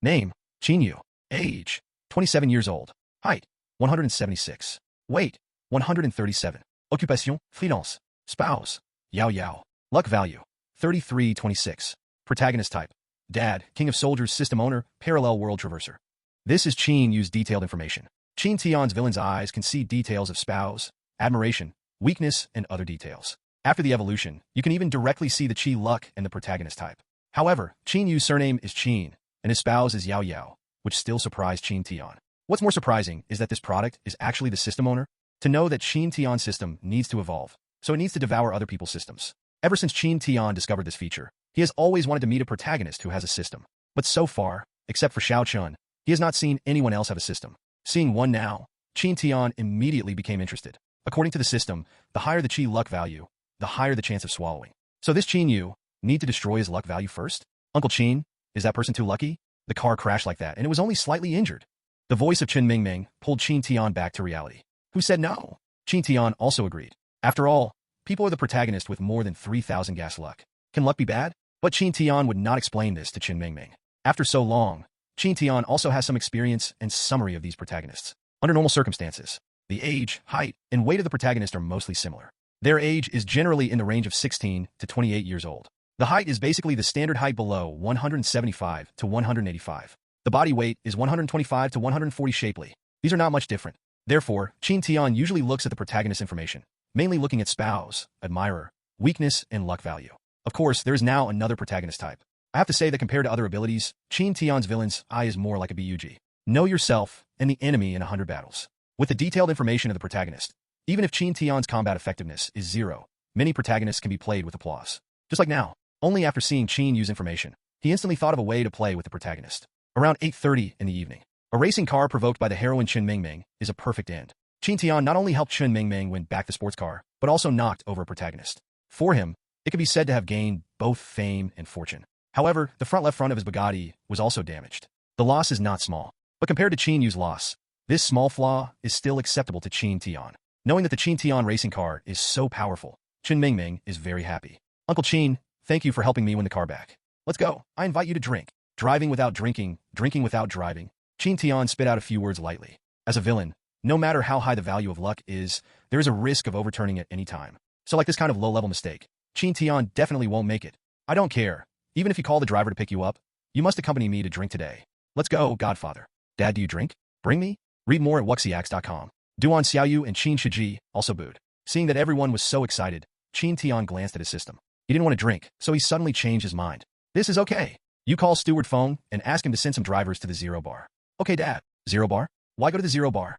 Name, Qin Yu. Age, 27 years old. Height, 176. Weight, 137. Occupation, freelance. Spouse, Yao Yao. Luck value, 3326. Protagonist type, Dad, King of Soldiers system owner, parallel world traverser. This is Qin Yu's detailed information. Qin Tian's villain's eyes can see details of spouse, admiration, weakness, and other details. After the evolution, you can even directly see the Qi luck and the protagonist type. However, Qin Yu's surname is Qin, and his spouse is Yao Yao, which still surprised Qin Tian. What's more surprising is that this product is actually the system owner. To know that Qin Tian's system needs to evolve, so it needs to devour other people's systems. Ever since Qin Tian discovered this feature, he has always wanted to meet a protagonist who has a system. But so far, except for Xiao Chun, he has not seen anyone else have a system. Seeing one now, Qin Tian immediately became interested. According to the system, the higher the Qi luck value, the higher the chance of swallowing. So this Qin Yu need to destroy his luck value first? Uncle Qin, is that person too lucky? The car crashed like that, and it was only slightly injured. The voice of Chen Mingming pulled Qin Tian back to reality. Who said no? Qin Tian also agreed. After all, people are the protagonist with more than 3,000 gas luck. Can luck be bad? But Qin Tian would not explain this to Chen Mingming. After so long, Qin Tian also has some experience and summary of these protagonists. Under normal circumstances, the age, height, and weight of the protagonist are mostly similar. Their age is generally in the range of 16 to 28 years old. The height is basically the standard height below 175 to 185. The body weight is 125 to 140 shapely. These are not much different. Therefore, Qin Tian usually looks at the protagonist information, mainly looking at spouse, admirer, weakness, and luck value. Of course, there is now another protagonist type. I have to say that compared to other abilities, Qin Tian's villain's eye is more like a BUG. Know yourself and the enemy in 100 battles. With the detailed information of the protagonist, even if Qin Tian's combat effectiveness is 0, many protagonists can be played with applause. Just like now, only after seeing Qin use information, he instantly thought of a way to play with the protagonist. Around 8:30 in the evening, a racing car provoked by the heroine Chen Mingming is a perfect end. Qin Tian not only helped Chen Mingming win back the sports car, but also knocked over a protagonist. For him, it could be said to have gained both fame and fortune. However, the front left front of his Bugatti was also damaged. The loss is not small, but compared to Qin Yu's loss, this small flaw is still acceptable to Qin Tian. Knowing that the Qin Tian racing car is so powerful, Chen Mingming is very happy. Uncle Qin, thank you for helping me win the car back. Let's go. I invite you to drink. Driving without drinking, drinking without driving. Qin Tian spit out a few words lightly. As a villain, no matter how high the value of luck is, there is a risk of overturning at any time. So like this kind of low-level mistake, Qin Tian definitely won't make it. I don't care. Even if you call the driver to pick you up, you must accompany me to drink today. Let's go, Godfather. Dad, do you drink? Bring me? Read more at wuxiax.com. Duan Xiaoyu and Qin Shiji also booed. Seeing that everyone was so excited, Qin Tian glanced at his system. He didn't want to drink, so he suddenly changed his mind. This is okay. You call steward phone and ask him to send some drivers to the Zero Bar. Okay, Dad. Zero Bar? Why go to the Zero Bar?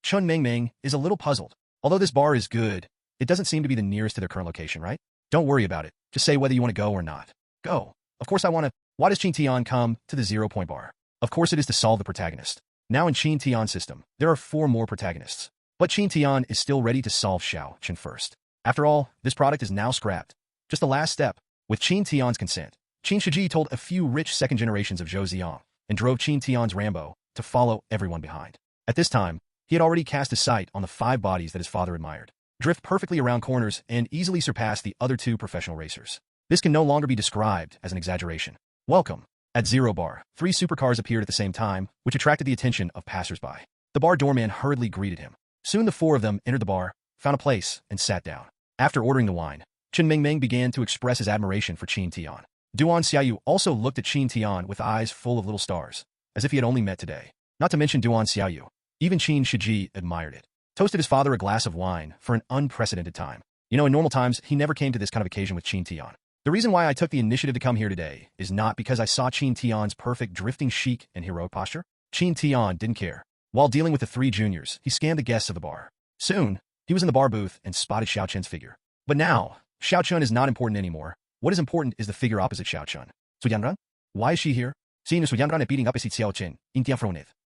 Chen Mingming is a little puzzled. Although this bar is good, it doesn't seem to be the nearest to their current location, right? Don't worry about it. Just say whether you want to go or not. Go. Of course I want to. Why does Qin Tian come to the 0 Point Bar? Of course it is to solve the protagonist. Now in Qin Tian's system, there are 4 more protagonists. But Qin Tian is still ready to solve Xiao Chen first. After all, this product is now scrapped. Just the last step. With Qin Tian's consent, Qin Shiji told a few rich second generations of Zhou Ziang and drove Qin Tian's Rambo to follow everyone behind. At this time, he had already cast his sight on the 5 bodies that his father admired, drift perfectly around corners, and easily surpass the other 2 professional racers. This can no longer be described as an exaggeration. Welcome. At Zero Bar, 3 supercars appeared at the same time, which attracted the attention of passersby. The bar doorman hurriedly greeted him. Soon the 4 of them entered the bar, found a place, and sat down. After ordering the wine, Chen Mingming began to express his admiration for Qin Tian. Duan Xiaoyu also looked at Qin Tian with eyes full of little stars, as if he had only met today. Not to mention Duan Xiaoyu. Even Qin Shiji admired it. Toasted his father a glass of wine for an unprecedented time. You know, in normal times, he never came to this kind of occasion with Qin Tian. The reason why I took the initiative to come here today is not because I saw Qin Tian's perfect drifting chic and heroic posture. Qin Tian didn't care. While dealing with the 3 juniors, he scanned the guests of the bar. Soon, he was in the bar booth and spotted Xiao Chen's figure. But now, Xiao Chen is not important anymore. What is important is the figure opposite Xiao Chen. Su Yanran? Why is she here? Seeing Su Yanran beating up Xiao Chen,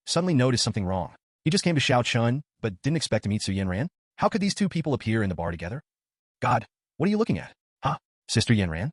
suddenly noticed something wrong. He just came to Xiao Chen, but didn't expect to meet Su Yanran. How could these 2 people appear in the bar together? God, what are you looking at? Huh? Sister Yanran?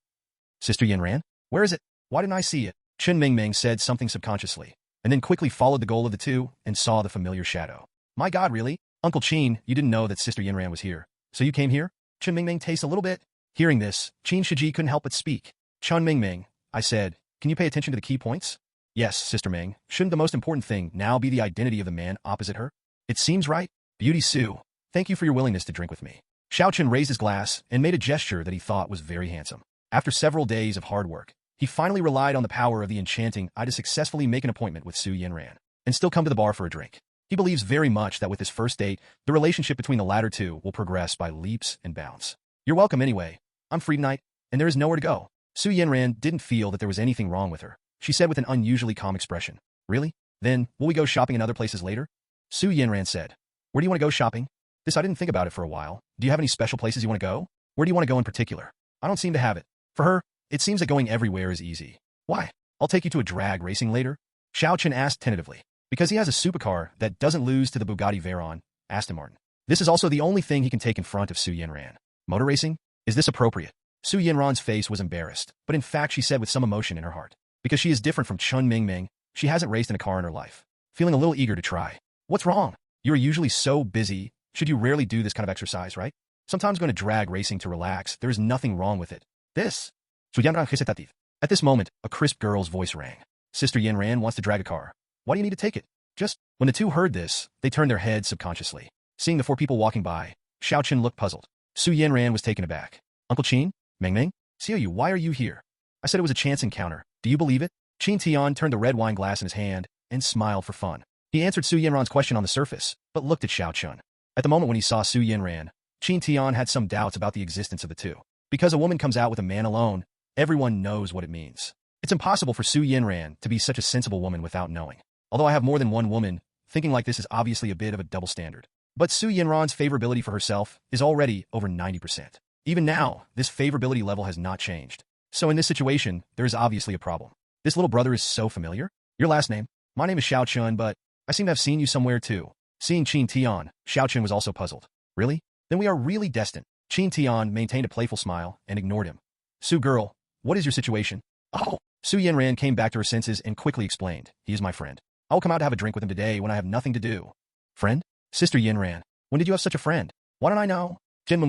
Sister Yanran? Where is it? Why didn't I see it? Chen Mingming said something subconsciously, and then quickly followed the goal of the 2 and saw the familiar shadow. My God, really? Uncle Qin, you didn't know that Sister Yanran was here, so you came here? Chen Mingming tastes a little bit. Hearing this, Qin Shiji couldn't help but speak. Chen Mingming, I said, can you pay attention to the key points? Yes, Sister Ming, shouldn't the most important thing now be the identity of the man opposite her? It seems right. Beauty Sue, thank you for your willingness to drink with me. Xiao Chen raised his glass and made a gesture that he thought was very handsome. After several days of hard work, he finally relied on the power of the enchanting eye to successfully make an appointment with Su Yanran and still come to the bar for a drink. He believes very much that with this first date, the relationship between the latter two will progress by leaps and bounds. You're welcome anyway. I'm free tonight, and there is nowhere to go. Su Yanran didn't feel that there was anything wrong with her. She said with an unusually calm expression. Really? Then, will we go shopping in other places later? Su Yanran said. Where do you want to go shopping? This I didn't think about it for a while. Do you have any special places you want to go? Where do you want to go in particular? I don't seem to have it. For her, it seems that going everywhere is easy. Why? I'll take you to a drag racing later? Xiao Chen asked tentatively. Because he has a supercar that doesn't lose to the Bugatti Veyron, Aston Martin. This is also the only thing he can take in front of Su Yanran. Motor racing? Is this appropriate? Su Yanran's face was embarrassed, but in fact she said with some emotion in her heart. Because she is different from Chun Ming, she hasn't raced in a car in her life. Feeling a little eager to try. What's wrong? You are usually so busy. Should you rarely do this kind of exercise, right? Sometimes going to drag racing to relax, there is nothing wrong with it. This? At this moment, a crisp girl's voice rang. Sister Yanran wants to drag a car. Why do you need to take it? Just, when the two heard this, they turned their heads subconsciously. Seeing the four people walking by, Xiao Chen looked puzzled. Su Yanran was taken aback. Uncle Qin? Ming? Xiaoyu, why are you here? I said it was a chance encounter. Do you believe it? Qin Tian turned the red wine glass in his hand and smiled for fun. He answered Su Yanran's question on the surface, but looked at Xiao Chen. At the moment when he saw Su Yanran, Qin Tian had some doubts about the existence of the two. Because a woman comes out with a man alone, everyone knows what it means. It's impossible for Su Yanran to be such a sensible woman without knowing. Although I have more than one woman, thinking like this is obviously a bit of a double standard. But Su Yanran's favorability for herself is already over 90%. Even now, this favorability level has not changed. So in this situation, there is obviously a problem. This little brother is so familiar. Your last name? My name is Xiao Chen, but I seem to have seen you somewhere too. Seeing Qin Tian, Xiao Chen was also puzzled. Really? Then we are really destined. Qin Tian maintained a playful smile and ignored him. Su girl, what is your situation? Oh! Su Yanran came back to her senses and quickly explained. He is my friend. I will come out to have a drink with him today when I have nothing to do. Friend? Sister Yanran, when did you have such a friend? Why don't I know? Then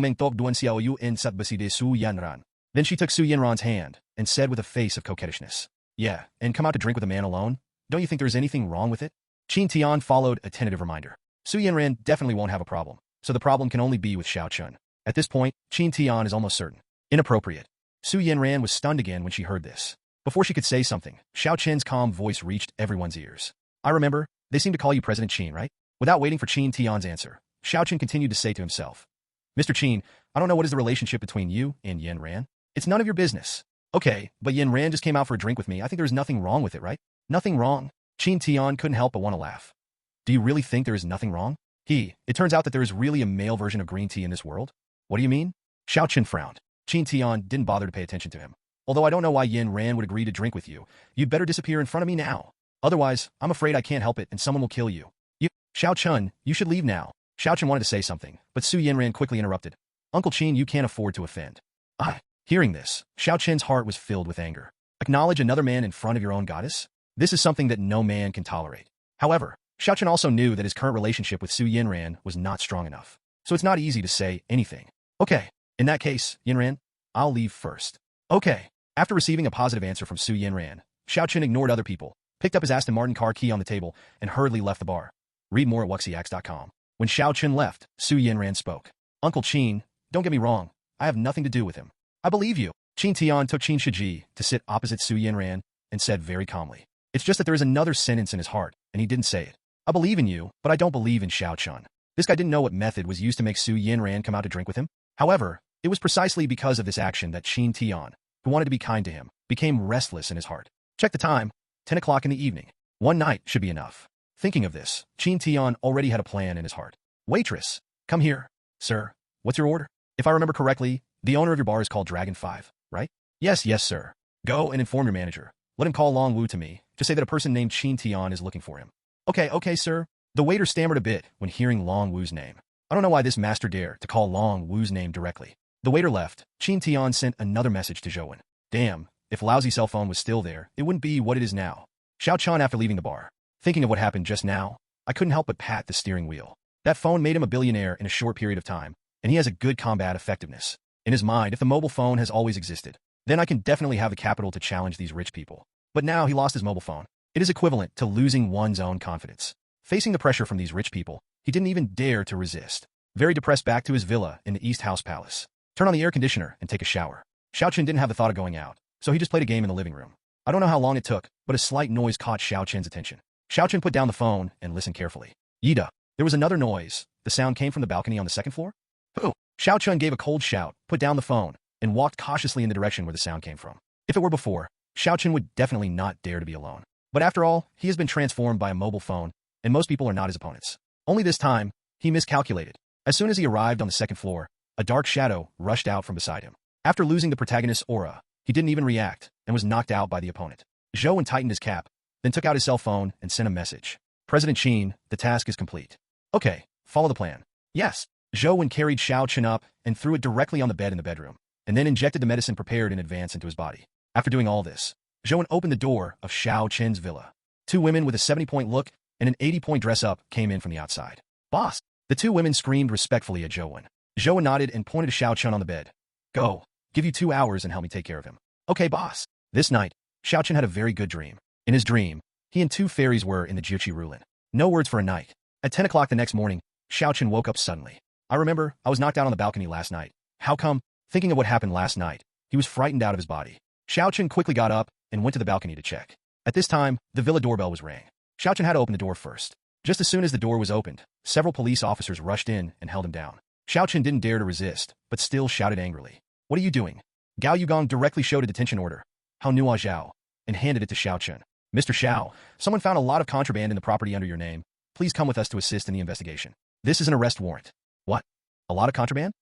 she took Su Yanran's hand and said with a face of coquettishness. Yeah, and come out to drink with a man alone? Don't you think there's anything wrong with it? Qin Tian followed a tentative reminder. Su Yanran definitely won't have a problem, so the problem can only be with Xiao Chen. At this point, Qin Tian is almost certain. Inappropriate. Su Yanran was stunned again when she heard this. Before she could say something, Xiao Chen's calm voice reached everyone's ears. I remember, they seem to call you President Qin, right? Without waiting for Qin Tian's answer, Xiao Chen continued to say to himself. Mr. Qin, I don't know what is the relationship between you and Yanran. It's none of your business. Okay, but Yanran just came out for a drink with me. I think there's nothing wrong with it, right? Nothing wrong? Qin Tian couldn't help but want to laugh. Do you really think there is nothing wrong? It turns out that there is really a male version of green tea in this world? What do you mean? Xiao Chen frowned. Qin Tian didn't bother to pay attention to him. Although I don't know why Yanran would agree to drink with you, you'd better disappear in front of me now. Otherwise, I'm afraid I can't help it and someone will kill you. Xiao Chen, you should leave now. Xiao Chen wanted to say something, but Su Yanran quickly interrupted. Uncle Qin, you can't afford to offend. Hearing this, Xiao Chen's heart was filled with anger. Acknowledge another man in front of your own goddess? This is something that no man can tolerate. However, Xiao Chen also knew that his current relationship with Su Yanran was not strong enough. So it's not easy to say anything. Okay, in that case, Yanran, I'll leave first. Okay. After receiving a positive answer from Su Yanran, Xiao Chen ignored other people, picked up his Aston Martin car key on the table, and hurriedly left the bar. Read more at wuxiax.com. When Xiao Chen left, Su Yanran spoke. Uncle Qin, don't get me wrong. I have nothing to do with him. I believe you. Qin Tian took Qin Shiji to sit opposite Su Yanran and said very calmly. It's just that there is another sentence in his heart, and he didn't say it. I believe in you, but I don't believe in Xiao Chen. This guy didn't know what method was used to make Su Yanran come out to drink with him. However, it was precisely because of this action that Qin Tian, who wanted to be kind to him, became restless in his heart. Check the time. 10 o'clock in the evening. One night should be enough. Thinking of this, Qin Tian already had a plan in his heart. Waitress, come here. Sir, what's your order? If I remember correctly, the owner of your bar is called Dragon 5, right? Yes, sir. Go and inform your manager. Let him call Long Wu to me. Just say that a person named Qin Tian is looking for him. Okay, sir. The waiter stammered a bit when hearing Long Wu's name. I don't know why this master dared to call Long Wu's name directly. The waiter left. Qin Tian sent another message to Zhou Wen. Damn, if lousy cell phone was still there, it wouldn't be what it is now. Xiao Chen after leaving the bar. Thinking of what happened just now, I couldn't help but pat the steering wheel. That phone made him a billionaire in a short period of time, and he has a good combat effectiveness. In his mind, if the mobile phone has always existed, then I can definitely have the capital to challenge these rich people. But now he lost his mobile phone. It is equivalent to losing one's own confidence. Facing the pressure from these rich people, he didn't even dare to resist. Very depressed, back to his villa in the East House Palace. Turn on the air conditioner and take a shower. Xiao didn't have the thought of going out, so he just played a game in the living room. I don't know how long it took, but a slight noise caught Xiao attention. Xiao put down the phone and listened carefully. Yida. There was another noise. The sound came from the balcony on the second floor? Who? Xiao gave a cold shout, put down the phone, and walked cautiously in the direction where the sound came from. If it were before, Xiao would definitely not dare to be alone. But after all, he has been transformed by a mobile phone, and most people are not his opponents. Only this time, he miscalculated. As soon as he arrived on the second floor, a dark shadow rushed out from beside him. After losing the protagonist's aura, he didn't even react and was knocked out by the opponent. Zhou tightened his cap, then took out his cell phone and sent a message. President Qin, the task is complete. Okay, follow the plan. Yes. Zhou carried Xiao up and threw it directly on the bed in the bedroom, and then injected the medicine prepared in advance into his body. After doing all this, Zhou opened the door of Xiao villa. Two women with a 70-point look and an 80-point dress-up came in from the outside. Boss! The two women screamed respectfully at Zhou. Zhou nodded and pointed to Xiao on the bed. Go. Give you 2 hours and help me take care of him. Okay, boss. This night, Xiao had a very good dream. In his dream, he and two fairies were in the Jiuqi Rulin. No words for a night. At 10 o'clock the next morning, Xiao woke up suddenly. I remember, I was knocked out on the balcony last night. How come? Thinking of what happened last night, he was frightened out of his body. Xiao quickly got up and went to the balcony to check. At this time, the villa doorbell was rang. Xiao had to open the door first. Just as soon as the door was opened, several police officers rushed in and held him down. Xiao didn't dare to resist, but still shouted angrily. What are you doing? Gao Yugong directly showed a detention order. Hao Nua Zhao, and handed it to Xiao. Mr. Xiao, someone found a lot of contraband in the property under your name. Please come with us to assist in the investigation. This is an arrest warrant. What? A lot of contraband?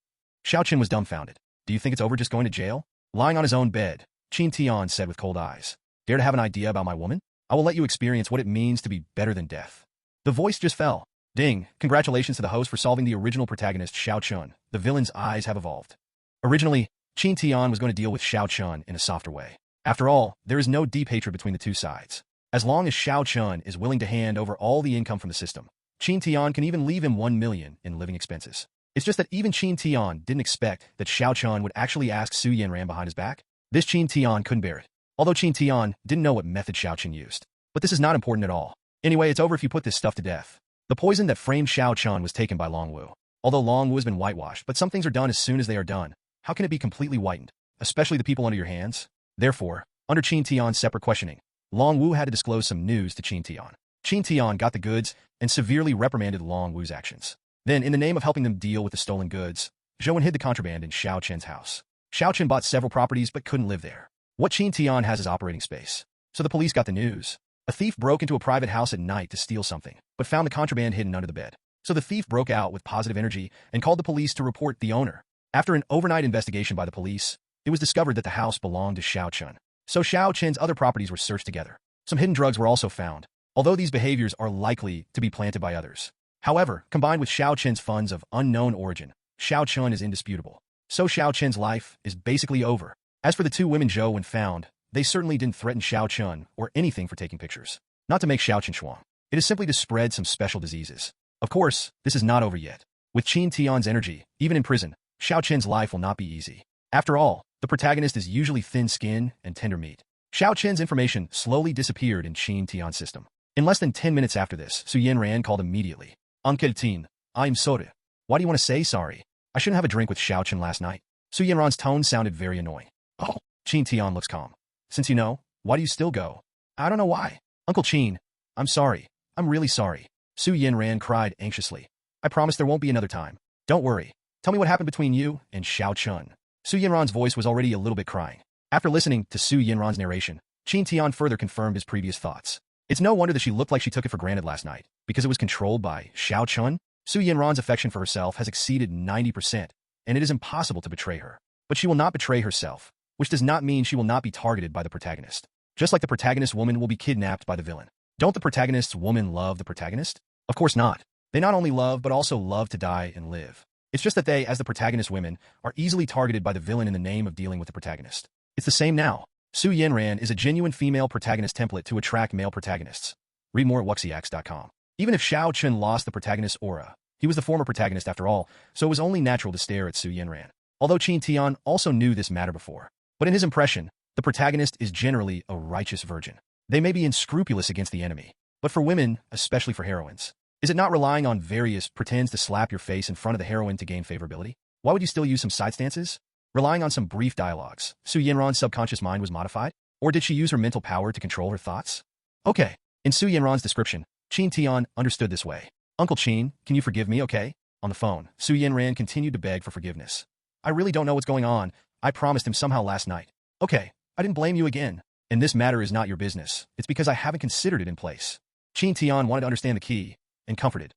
Xiao was dumbfounded. Do you think it's over just going to jail? Lying on his own bed, Qin Tian said with cold eyes. Dare to have an idea about my woman? I will let you experience what it means to be better than death. The voice just fell. Ding, congratulations to the host for solving the original protagonist, Xiao. The villain's eyes have evolved. Originally, Qin Tian was going to deal with Xiao in a softer way. After all, there is no deep hatred between the two sides. As long as Xiao is willing to hand over all the income from the system, Qin Tian can even leave him 1 million in living expenses. It's just that even Qin Tian didn't expect that Xiao would actually ask Su Yanran behind his back. This Qin Tian couldn't bear it. Although Qin Tian didn't know what method Xiao used. But this is not important at all. Anyway, it's over if you put this stuff to death. The poison that framed Xiao was taken by Long Wu. Although Long Wu has been whitewashed, but some things are done as soon as they are done. How can it be completely whitened? Especially the people under your hands? Therefore, under Qin Tian's separate questioning, Long Wu had to disclose some news to Qin Tian. Qin Tian got the goods and severely reprimanded Long Wu's actions. Then, in the name of helping them deal with the stolen goods, Zhou hid the contraband in Xiao house. Xiao bought several properties but couldn't live there. What Qin Tian has is operating space. So the police got the news. A thief broke into a private house at night to steal something, but found the contraband hidden under the bed. So the thief broke out with positive energy and called the police to report the owner. After an overnight investigation by the police, it was discovered that the house belonged to Xiao. So Xiao's other properties were searched together. Some hidden drugs were also found, although these behaviors are likely to be planted by others. However, combined with Xiao's funds of unknown origin, Xiao is indisputable. So Xiao's life is basically over. As for the two women Zhou when found, they certainly didn't threaten Xiao or anything for taking pictures. Not to make Xiao shuang. It is simply to spread some special diseases. Of course, this is not over yet. With Qin Tian's energy, even in prison, Xiao's life will not be easy. After all, the protagonist is usually thin skin and tender meat. Xiao's information slowly disappeared in Qin Tian's system. In less than 10 minutes after this, Su Yanran called immediately. Uncle Tin, I'm sorry. Why do you want to say sorry? I shouldn't have a drink with Xiao last night. Su Yanran's tone sounded very annoying. Oh, Qin Tian looks calm. Since you know, why do you still go? I don't know why. Uncle Qin, I'm sorry. I'm really sorry. Su Yanran cried anxiously. I promise there won't be another time. Don't worry. Tell me what happened between you and Xiao. Su Yanran's voice was already a little bit crying. After listening to Su Yanran's narration, Qin Tian further confirmed his previous thoughts. It's no wonder that she looked like she took it for granted last night, because it was controlled by Xiao. Su Yanran's affection for herself has exceeded 90%, and it is impossible to betray her. But she will not betray herself, which does not mean she will not be targeted by the protagonist. Just like the protagonist woman will be kidnapped by the villain. Don't the protagonist's woman love the protagonist? Of course not. They not only love but also love to die and live. It's just that they, as the protagonist women, are easily targeted by the villain in the name of dealing with the protagonist. It's the same now. Su Yanran is a genuine female protagonist template to attract male protagonists. Read more at wuxiax.com. Even if Xiao lost the protagonist's aura, he was the former protagonist after all, so it was only natural to stare at Su Yanran. Although Qin Tian also knew this matter before. But in his impression, the protagonist is generally a righteous virgin. They may be unscrupulous against the enemy, but for women, especially for heroines, is it not relying on various pretends to slap your face in front of the heroine to gain favorability? Why would you still use some side stances? Relying on some brief dialogues, Su Yanran's subconscious mind was modified? Or did she use her mental power to control her thoughts? Okay, in Su Yanran's description, Qin Tian understood this way. Uncle Qin, can you forgive me, okay? On the phone, Su Yanran continued to beg for forgiveness. I really don't know what's going on. I promised him somehow last night. Okay, I didn't blame you again. And this matter is not your business. It's because I haven't considered it in place. Qin Tian wanted to understand the key, and comforted.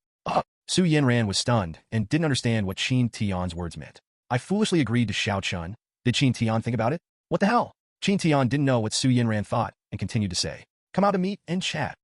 Su Yanran was stunned and didn't understand what Qin Tian's words meant. I foolishly agreed to Xiao Chun. Did Qin Tian think about it? What the hell? Qin Tian didn't know what Su Yanran thought and continued to say, come out to meet and chat.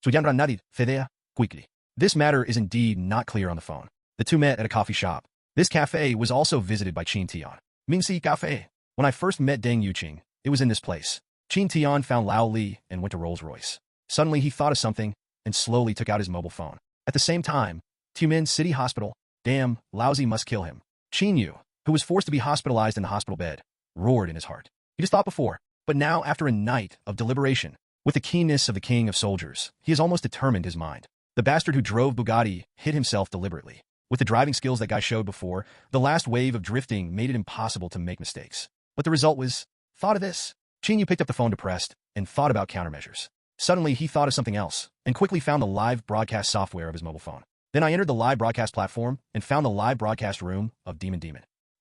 Su Yanran nodded, fedea, quickly. This matter is indeed not clear on the phone. The two met at a coffee shop. This cafe was also visited by Qin Tian. Mingxi Cafe. When I first met Deng Yuqing, it was in this place. Qin Tian found Lao Li and went to Rolls-Royce. Suddenly he thought of something and slowly took out his mobile phone. At the same time, Tumen City Hospital. Damn, Laozi must kill him. Qin Yu, who was forced to be hospitalized in the hospital bed, roared in his heart. He just thought before, but now after a night of deliberation, with the keenness of the king of soldiers, he has almost determined his mind. The bastard who drove Bugatti hit himself deliberately. With the driving skills that guy showed before, the last wave of drifting made it impossible to make mistakes. But the result was, thought of this. Qin Yu picked up the phone depressed and thought about countermeasures. Suddenly, he thought of something else and quickly found the live broadcast software of his mobile phone. Then I entered the live broadcast platform and found the live broadcast room of Demon.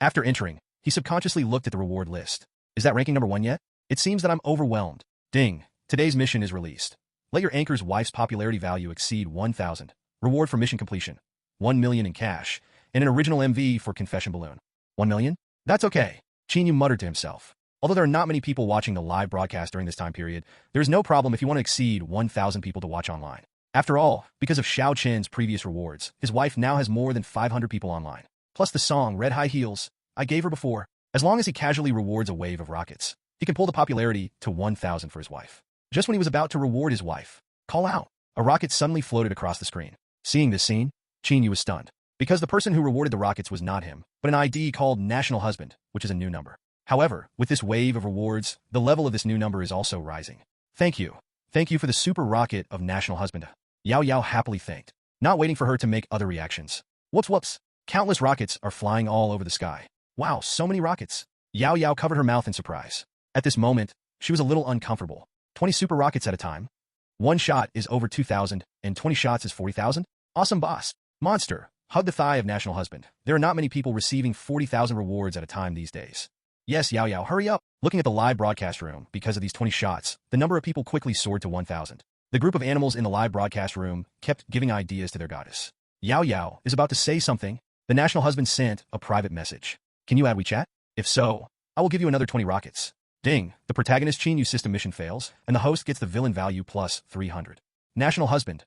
After entering, he subconsciously looked at the reward list. Is that ranking number 1 yet? It seems that I'm overwhelmed. Ding. Today's mission is released. Let your anchor's wife's popularity value exceed 1,000. Reward for mission completion. 1 million in cash, and an original MV for confession balloon. 1 million? That's okay. Qin Yu muttered to himself. Although there are not many people watching the live broadcast during this time period, there is no problem if you want to exceed 1,000 people to watch online. After all, because of Xiao Chen's previous rewards, his wife now has more than 500 people online. Plus the song Red High Heels I gave her before. As long as he casually rewards a wave of rockets, he can pull the popularity to 1,000 for his wife. Just when he was about to reward his wife, call out, a rocket suddenly floated across the screen. Seeing this scene, Qin Yu was stunned, because the person who rewarded the rockets was not him, but an ID called National Husband, which is a new number. However, with this wave of rewards, the level of this new number is also rising. Thank you. Thank you for the super rocket of National Husband. Yao Yao happily thanked, not waiting for her to make other reactions. Whoops whoops. Countless rockets are flying all over the sky. Wow, so many rockets. Yao Yao covered her mouth in surprise. At this moment, she was a little uncomfortable. 20 super rockets at a time. One shot is over 2,000, and 20 shots is 40,000? Awesome boss. Monster. Hug the thigh of National Husband. There are not many people receiving 40,000 rewards at a time these days. Yes, Yao Yao, hurry up. Looking at the live broadcast room, because of these 20 shots, the number of people quickly soared to 1,000. The group of animals in the live broadcast room kept giving ideas to their goddess. Yao Yao is about to say something. The National Husband sent a private message. Can you add WeChat? If so, I will give you another 20 rockets. Ding, the protagonist Qin Yu system mission fails, and the host gets the villain value plus 300. National Husband.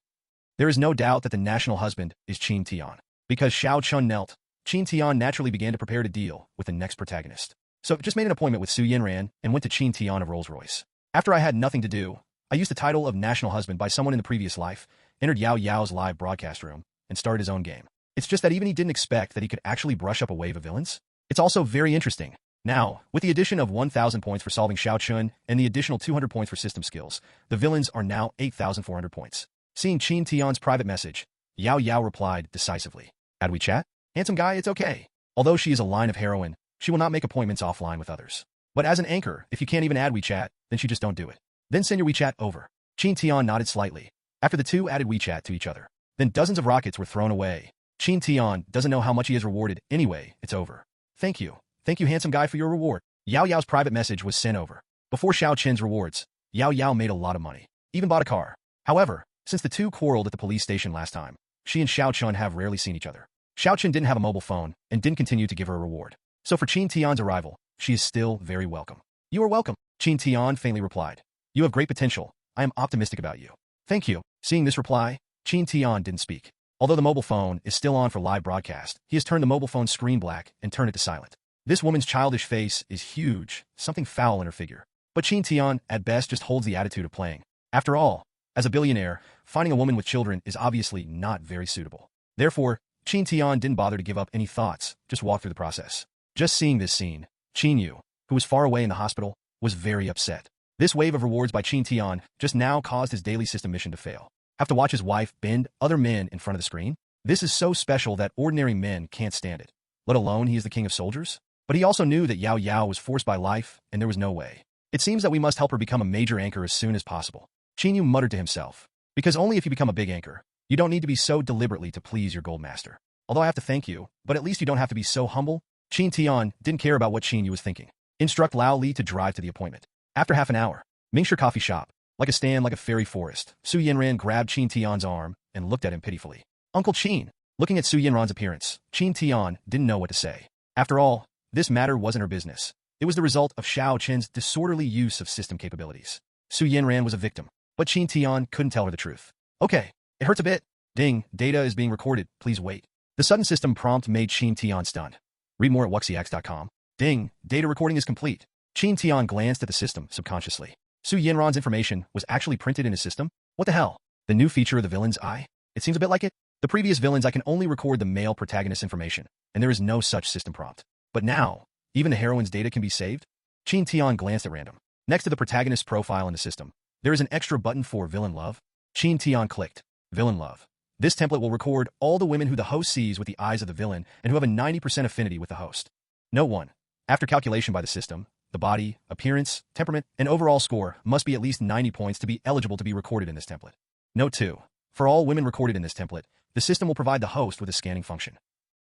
There is no doubt that the National Husband is Qin Tian. Because Xiao Chun knelt, Qin Tian naturally began to prepare to deal with the next protagonist. So just made an appointment with Su Yanran and went to Qin Tian of Rolls-Royce. After I had nothing to do, I used the title of National Husband by someone in the previous life, entered Yao Yao's live broadcast room, and started his own game. It's just that even he didn't expect that he could actually brush up a wave of villains. It's also very interesting. Now, with the addition of 1,000 points for solving Xiao Chun and the additional 200 points for system skills, the villains are now 8,400 points. Seeing Qin Tian's private message, Yao Yao replied decisively. Add WeChat? Handsome guy, it's okay. Although she is a line of heroine, she will not make appointments offline with others. But as an anchor, if you can't even add WeChat, then she just don't do it. Then send your WeChat over. Qin Tian nodded slightly. After the two added WeChat to each other, then dozens of rockets were thrown away. Qin Tian doesn't know how much he has rewarded. Anyway, it's over. Thank you. Thank you, handsome guy, for your reward. Yao Yao's private message was sent over. Before Xiao Chen's rewards, Yao Yao made a lot of money. Even bought a car. However, since the two quarreled at the police station last time, she and Xiao Chun have rarely seen each other. Xiao Chen didn't have a mobile phone and didn't continue to give her a reward. So for Qin Tian's arrival, she is still very welcome. You are welcome, Qin Tian faintly replied. You have great potential. I am optimistic about you. Thank you. Seeing this reply, Qin Tian didn't speak. Although the mobile phone is still on for live broadcast, he has turned the mobile phone screen black and turned it to silent. This woman's childish face is huge, something foul in her figure. But Qin Tian, at best, just holds the attitude of playing. After all, as a billionaire, finding a woman with children is obviously not very suitable. Therefore, Qin Tian didn't bother to give up any thoughts, just walk through the process. Just seeing this scene, Qin Yu, who was far away in the hospital, was very upset. This wave of rewards by Qin Tian just now caused his daily system mission to fail. Have to watch his wife bend other men in front of the screen? This is so special that ordinary men can't stand it, let alone he is the king of soldiers. But he also knew that Yao Yao was forced by life, and there was no way. It seems that we must help her become a major anchor as soon as possible. Qin Yu muttered to himself, because only if you become a big anchor, you don't need to be so deliberately to please your gold master. Although I have to thank you, but at least you don't have to be so humble. Qin Tian didn't care about what Qin Yu was thinking. Instruct Lao Li to drive to the appointment. After half an hour, Mingshi coffee shop, like a stand like a fairy forest, Su Yinran grabbed Qin Tian's arm and looked at him pitifully. Uncle Qin. Looking at Su Yinran's appearance, Qin Tian didn't know what to say. After all, this matter wasn't her business. It was the result of Xiao Qin's disorderly use of system capabilities. Su Yinran was a victim, but Qin Tian couldn't tell her the truth. Okay, it hurts a bit. Ding, data is being recorded, please wait. The sudden system prompt made Qin Tian stunned. Read more at wuxiax.com. Ding, data recording is complete. Qin Tian glanced at the system subconsciously. Su Yinran's information was actually printed in his system? What the hell? The new feature of the villain's eye? It seems a bit like it. The previous villains I can only record the male protagonist's information, and there is no such system prompt. But now, even the heroine's data can be saved? Qin Tian glanced at random. Next to the protagonist's profile in the system, there is an extra button for Villain Love. Qin Tian clicked. Villain Love. This template will record all the women who the host sees with the eyes of the villain and who have a 90% affinity with the host. Note 1. After calculation by the system, the body, appearance, temperament, and overall score must be at least 90 points to be eligible to be recorded in this template. Note 2. For all women recorded in this template, the system will provide the host with a scanning function.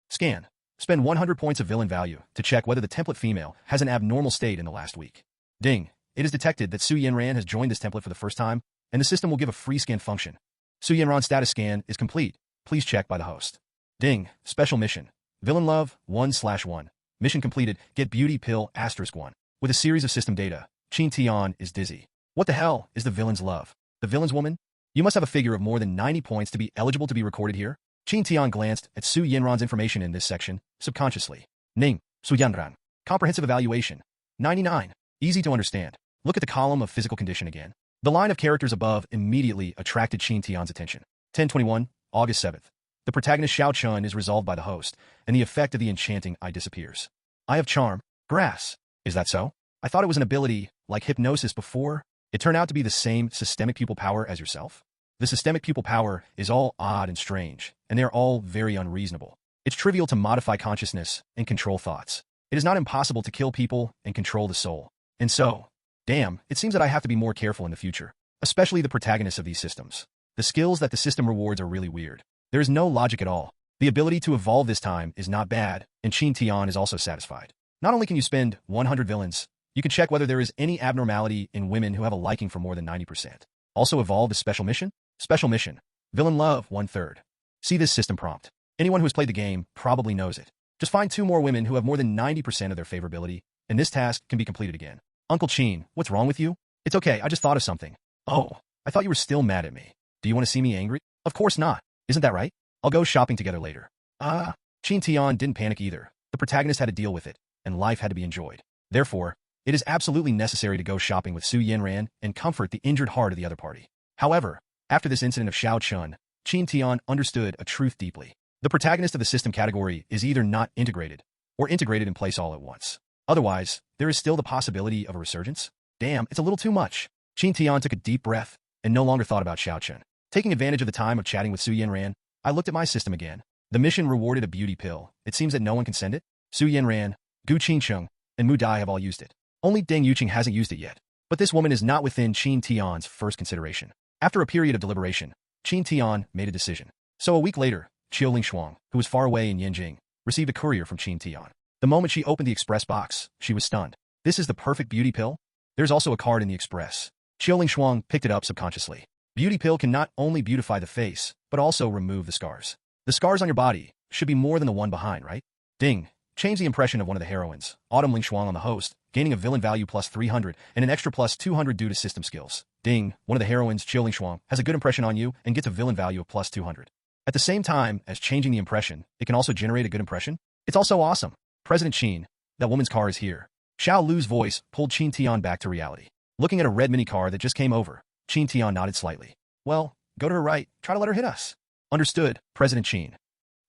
Scan. Spend 100 points of villain value to check whether the template female has an abnormal state in the last week. Ding. It is detected that Su Yinran has joined this template for the first time, and the system will give a free scan function. Su Yinran's status scan is complete. Please check by the host. Ding. Special mission. Villain Love 1/1. Mission completed. Get Beauty Pill *1. With a series of system data, Qin Tian is dizzy. What the hell is the villain's love? The villain's woman? You must have a figure of more than 90 points to be eligible to be recorded here. Qin Tian glanced at Su Yinran's information in this section, subconsciously. Ning. Su Yinran. Comprehensive evaluation. 99. Easy to understand. Look at the column of physical condition again. The line of characters above immediately attracted Qin Tian's attention. 10/21, August 7th. The protagonist Xiao Chun is resolved by the host, and the effect of the enchanting eye disappears. Eye of Charm. Grass. Is that so? I thought it was an ability, like hypnosis before. It turned out to be the same systemic pupil power as yourself. The systemic pupil power is all odd and strange, and they are all very unreasonable. It's trivial to modify consciousness and control thoughts. It is not impossible to kill people and control the soul. And so, damn, it seems that I have to be more careful in the future, especially the protagonists of these systems. The skills that the system rewards are really weird. There is no logic at all. The ability to evolve this time is not bad, and Qin Tian is also satisfied. Not only can you spend 100 villains, you can check whether there is any abnormality in women who have a liking for more than 90%. Also evolve the special mission. Special mission. Villain Love 1/3. See this system prompt. Anyone who has played the game probably knows it. Just find 2 more women who have more than 90% of their favorability, and this task can be completed again. Uncle Qin, what's wrong with you? It's okay, I just thought of something. Oh, I thought you were still mad at me. Do you want to see me angry? Of course not. Isn't that right? I'll go shopping together later. Qin Tian didn't panic either. The protagonist had to deal with it, and life had to be enjoyed. Therefore, it is absolutely necessary to go shopping with Su Yinran and comfort the injured heart of the other party. However, after this incident of Xiao Chun, Qin Tian understood a truth deeply. The protagonist of the system category is either not integrated, or integrated in place all at once. Otherwise, there is still the possibility of a resurgence. Damn, it's a little too much. Qin Tian took a deep breath and no longer thought about Xiao Chun. Taking advantage of the time of chatting with Su Yinran, I looked at my system again. The mission rewarded a beauty pill. It seems that no one can send it. Su Yinran, Gu Qincheng, and Mu Dai have all used it. Only Deng Yuqing hasn't used it yet. But this woman is not within Qin Tian's first consideration. After a period of deliberation, Qin Tian made a decision. So a week later, Qiu Lingshuang, who was far away in Yanjing, received a courier from Qin Tian. The moment she opened the express box, she was stunned. This is the perfect beauty pill? There's also a card in the express. Qiu Lingshuang picked it up subconsciously. Beauty pill can not only beautify the face, but also remove the scars. The scars on your body should be more than the one behind, right? Ding. Change the impression of one of the heroines, Autumn Lingshuang on the host, gaining a villain value plus 300 and an extra plus 200 due to system skills. Ding. One of the heroines, Qiu Lingshuang, has a good impression on you and gets a villain value of plus 200. At the same time as changing the impression, it can also generate a good impression. It's also awesome. President Qin, that woman's car is here. Xiao Lu's voice pulled Qin Tian back to reality. Looking at a red mini car that just came over, Qin Tian nodded slightly. Well, go to her right, try to let her hit us. Understood, President Qin.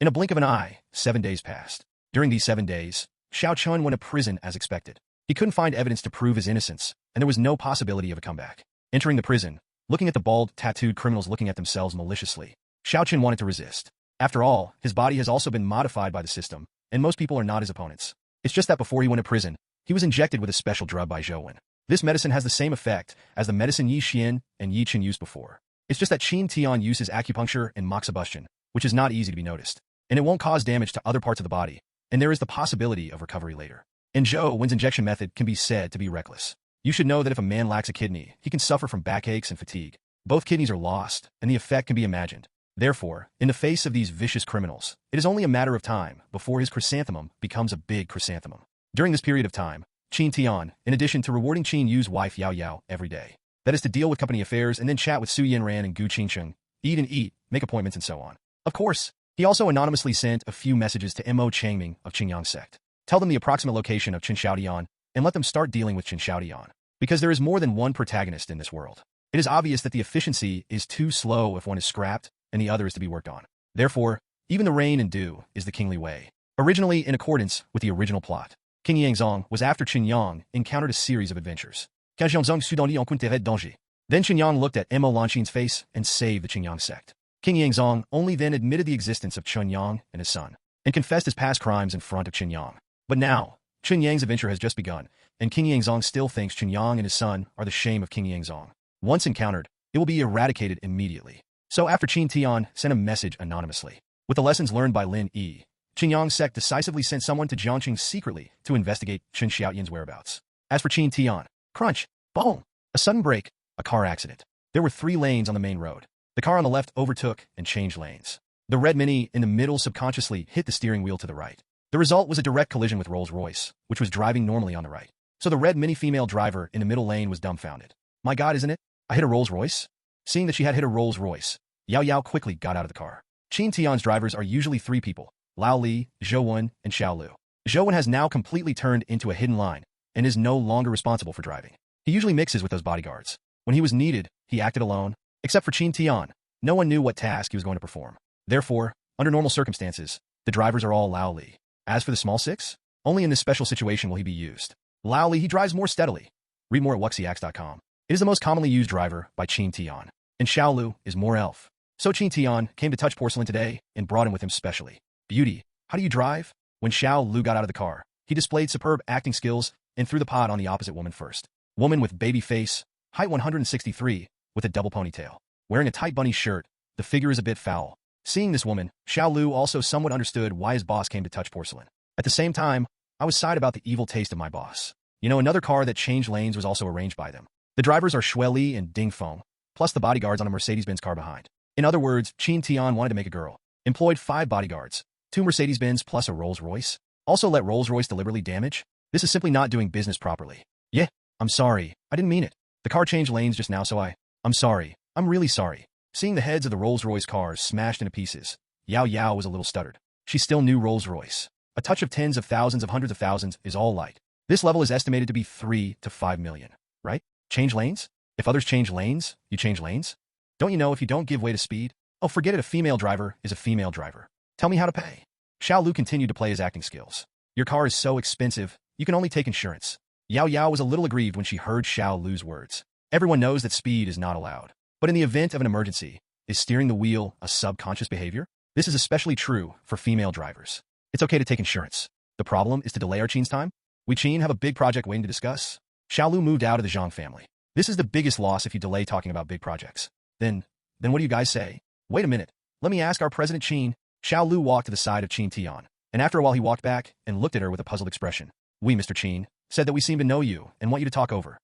In a blink of an eye, 7 days passed. During these 7 days, Xiao Chun went to prison as expected. He couldn't find evidence to prove his innocence, and there was no possibility of a comeback. Entering the prison, looking at the bald, tattooed criminals looking at themselves maliciously, Xiao Qin wanted to resist. After all, his body has also been modified by the system, and most people are not his opponents. It's just that before he went to prison, he was injected with a special drug by Zhou Wen. This medicine has the same effect as the medicine Yi Xian and Yi Qin used before. It's just that Qin Tian uses acupuncture and moxibustion, which is not easy to be noticed, and it won't cause damage to other parts of the body, and there is the possibility of recovery later. And Zhou Wen's injection method can be said to be reckless. You should know that if a man lacks a kidney, he can suffer from backaches and fatigue. Both kidneys are lost, and the effect can be imagined. Therefore, in the face of these vicious criminals, it is only a matter of time before his chrysanthemum becomes a big chrysanthemum. During this period of time, Qin Tian, in addition to rewarding Qin Yu's wife Yao Yao every day, that is to deal with company affairs and then chat with Su Yanran and Gu Qingcheng, eat and eat, make appointments and so on. Of course, he also anonymously sent a few messages to Mo Changming of Qingyang sect. Tell them the approximate location of Qin Xiaodian, and let them start dealing with Qin Xiaodian. Because there is more than one protagonist in this world. It is obvious that the efficiency is too slow if one is scrapped, and the other is to be worked on. Therefore, even the rain and dew is the kingly way. Originally in accordance with the original plot, King Yangzong was after Qin Yang encountered a series of adventures. Then Qin Yang looked at Mo Lanqin's face and saved the Qingyang sect. King Yangzong only then admitted the existence of Chen Yang and his son, and confessed his past crimes in front of Qin Yang. But now, Chen Yang's adventure has just begun, and King Yangzong still thinks Qin Yang and his son are the shame of King Yangzong. Once encountered, it will be eradicated immediately. So after Qin Tian sent a message anonymously, with the lessons learned by Lin Yi, Qingyang sect decisively sent someone to Jiangqing secretly to investigate Qin Xiaoyan's whereabouts. As for Qin Tian, crunch, boom, a sudden break, a car accident. There were 3 lanes on the main road. The car on the left overtook and changed lanes. The red Mini in the middle subconsciously hit the steering wheel to the right. The result was a direct collision with Rolls-Royce, which was driving normally on the right. So the red Mini female driver in the middle lane was dumbfounded. My God, isn't it? I hit a Rolls-Royce? Seeing that she had hit a Rolls-Royce, Yao Yao quickly got out of the car. Qin Tian's drivers are usually 3 people, Lao Li, Zhou Wen, and Xiao Lu. Zhou Wen has now completely turned into a hidden line and is no longer responsible for driving. He usually mixes with those bodyguards. When he was needed, he acted alone. Except for Qin Tian, no one knew what task he was going to perform. Therefore, under normal circumstances, the drivers are all Lao Li. As for the small 6, only in this special situation will he be used. Lao Li, he drives more steadily. Read more at wuxiax.com. It is the most commonly used driver by Qin Tian. And Xiao Lu is more elf. So Qin Tian came to touch porcelain today and brought him with him specially. Beauty, how do you drive? When Xiao Lu got out of the car, he displayed superb acting skills and threw the pot on the opposite woman first. Woman with baby face, height 163, with a double ponytail. Wearing a tight bunny shirt, the figure is a bit foul. Seeing this woman, Xiao Lu also somewhat understood why his boss came to touch porcelain. At the same time, I was sighed about the evil taste of my boss. You know, another car that changed lanes was also arranged by them. The drivers are Shui Li and Ding Feng, plus the bodyguards on a Mercedes-Benz car behind. In other words, Qin Tian wanted to make a girl. Employed 5 bodyguards, 2 Mercedes-Benz plus a Rolls-Royce. Also let Rolls-Royce deliberately damage? This is simply not doing business properly. Yeah, I'm sorry. I didn't mean it. The car changed lanes just now, so I'm sorry. I'm really sorry. Seeing the heads of the Rolls-Royce cars smashed into pieces, Yao Yao was a little stuttered. She still knew Rolls-Royce. A touch of tens of thousands of hundreds of thousands is all light. This level is estimated to be 3 to 5 million, right? Change lanes? If others change lanes, you change lanes? Don't you know if you don't give way to speed? Oh, forget it, a female driver is a female driver. Tell me how to pay. Xiao Lu continued to play his acting skills. Your car is so expensive, you can only take insurance. Yao Yao was a little aggrieved when she heard Xiao Lu's words. Everyone knows that speed is not allowed. But in the event of an emergency, is steering the wheel a subconscious behavior? This is especially true for female drivers. It's okay to take insurance. The problem is to delay our Qin's time. We Qin have a big project waiting to discuss. Xiao Lu moved out of the Zhang family. This is the biggest loss if you delay talking about big projects. Then what do you guys say? Wait a minute. Let me ask our President Qin. Xiao Lu walked to the side of Qin Tian, and after a while he walked back and looked at her with a puzzled expression. We, Mr. Qin, said that we seem to know you and want you to talk over.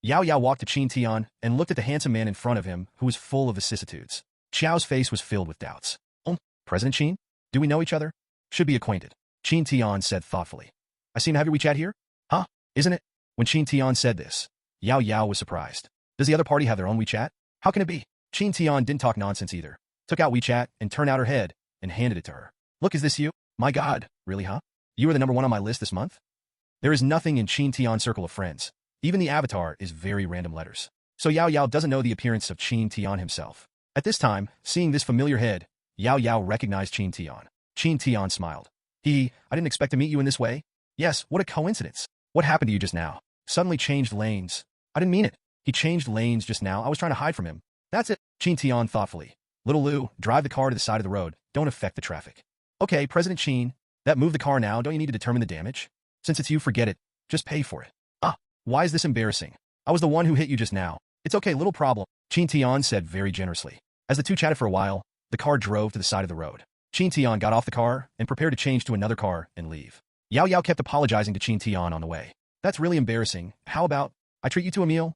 Yao Yao walked to Qin Tian and looked at the handsome man in front of him who was full of vicissitudes. Xiao's face was filled with doubts. President Qin? Do we know each other? Should be acquainted. Qin Tian said thoughtfully. I seem to have your WeChat here? Huh? Isn't it? When Qin Tian said this, Yao Yao was surprised. Does the other party have their own WeChat? How can it be? Qin Tian didn't talk nonsense either. Took out WeChat and turned out her head and handed it to her. Look, is this you? My God, really, huh? You are the #1 on my list this month? There is nothing in Qin Tian's circle of friends. Even the avatar is very random letters. So Yao Yao doesn't know the appearance of Qin Tian himself. At this time, seeing this familiar head, Yao Yao recognized Qin Tian. Qin Tian smiled. I didn't expect to meet you in this way. Yes, what a coincidence. What happened to you just now? Suddenly changed lanes. I didn't mean it. He changed lanes just now. I was trying to hide from him. That's it. Qin Tian thoughtfully. Little Lou, drive the car to the side of the road. Don't affect the traffic. Okay, President Qin. That move the car now. Don't you need to determine the damage? Since it's you, forget it. Just pay for it. Ah, why is this embarrassing? I was the one who hit you just now. It's okay, little problem. Qin Tian said very generously. As the two chatted for a while, the car drove to the side of the road. Qin Tian got off the car and prepared to change to another car and leave. Yao Yao kept apologizing to Qin Tian on the way. That's really embarrassing. How about I treat you to a meal?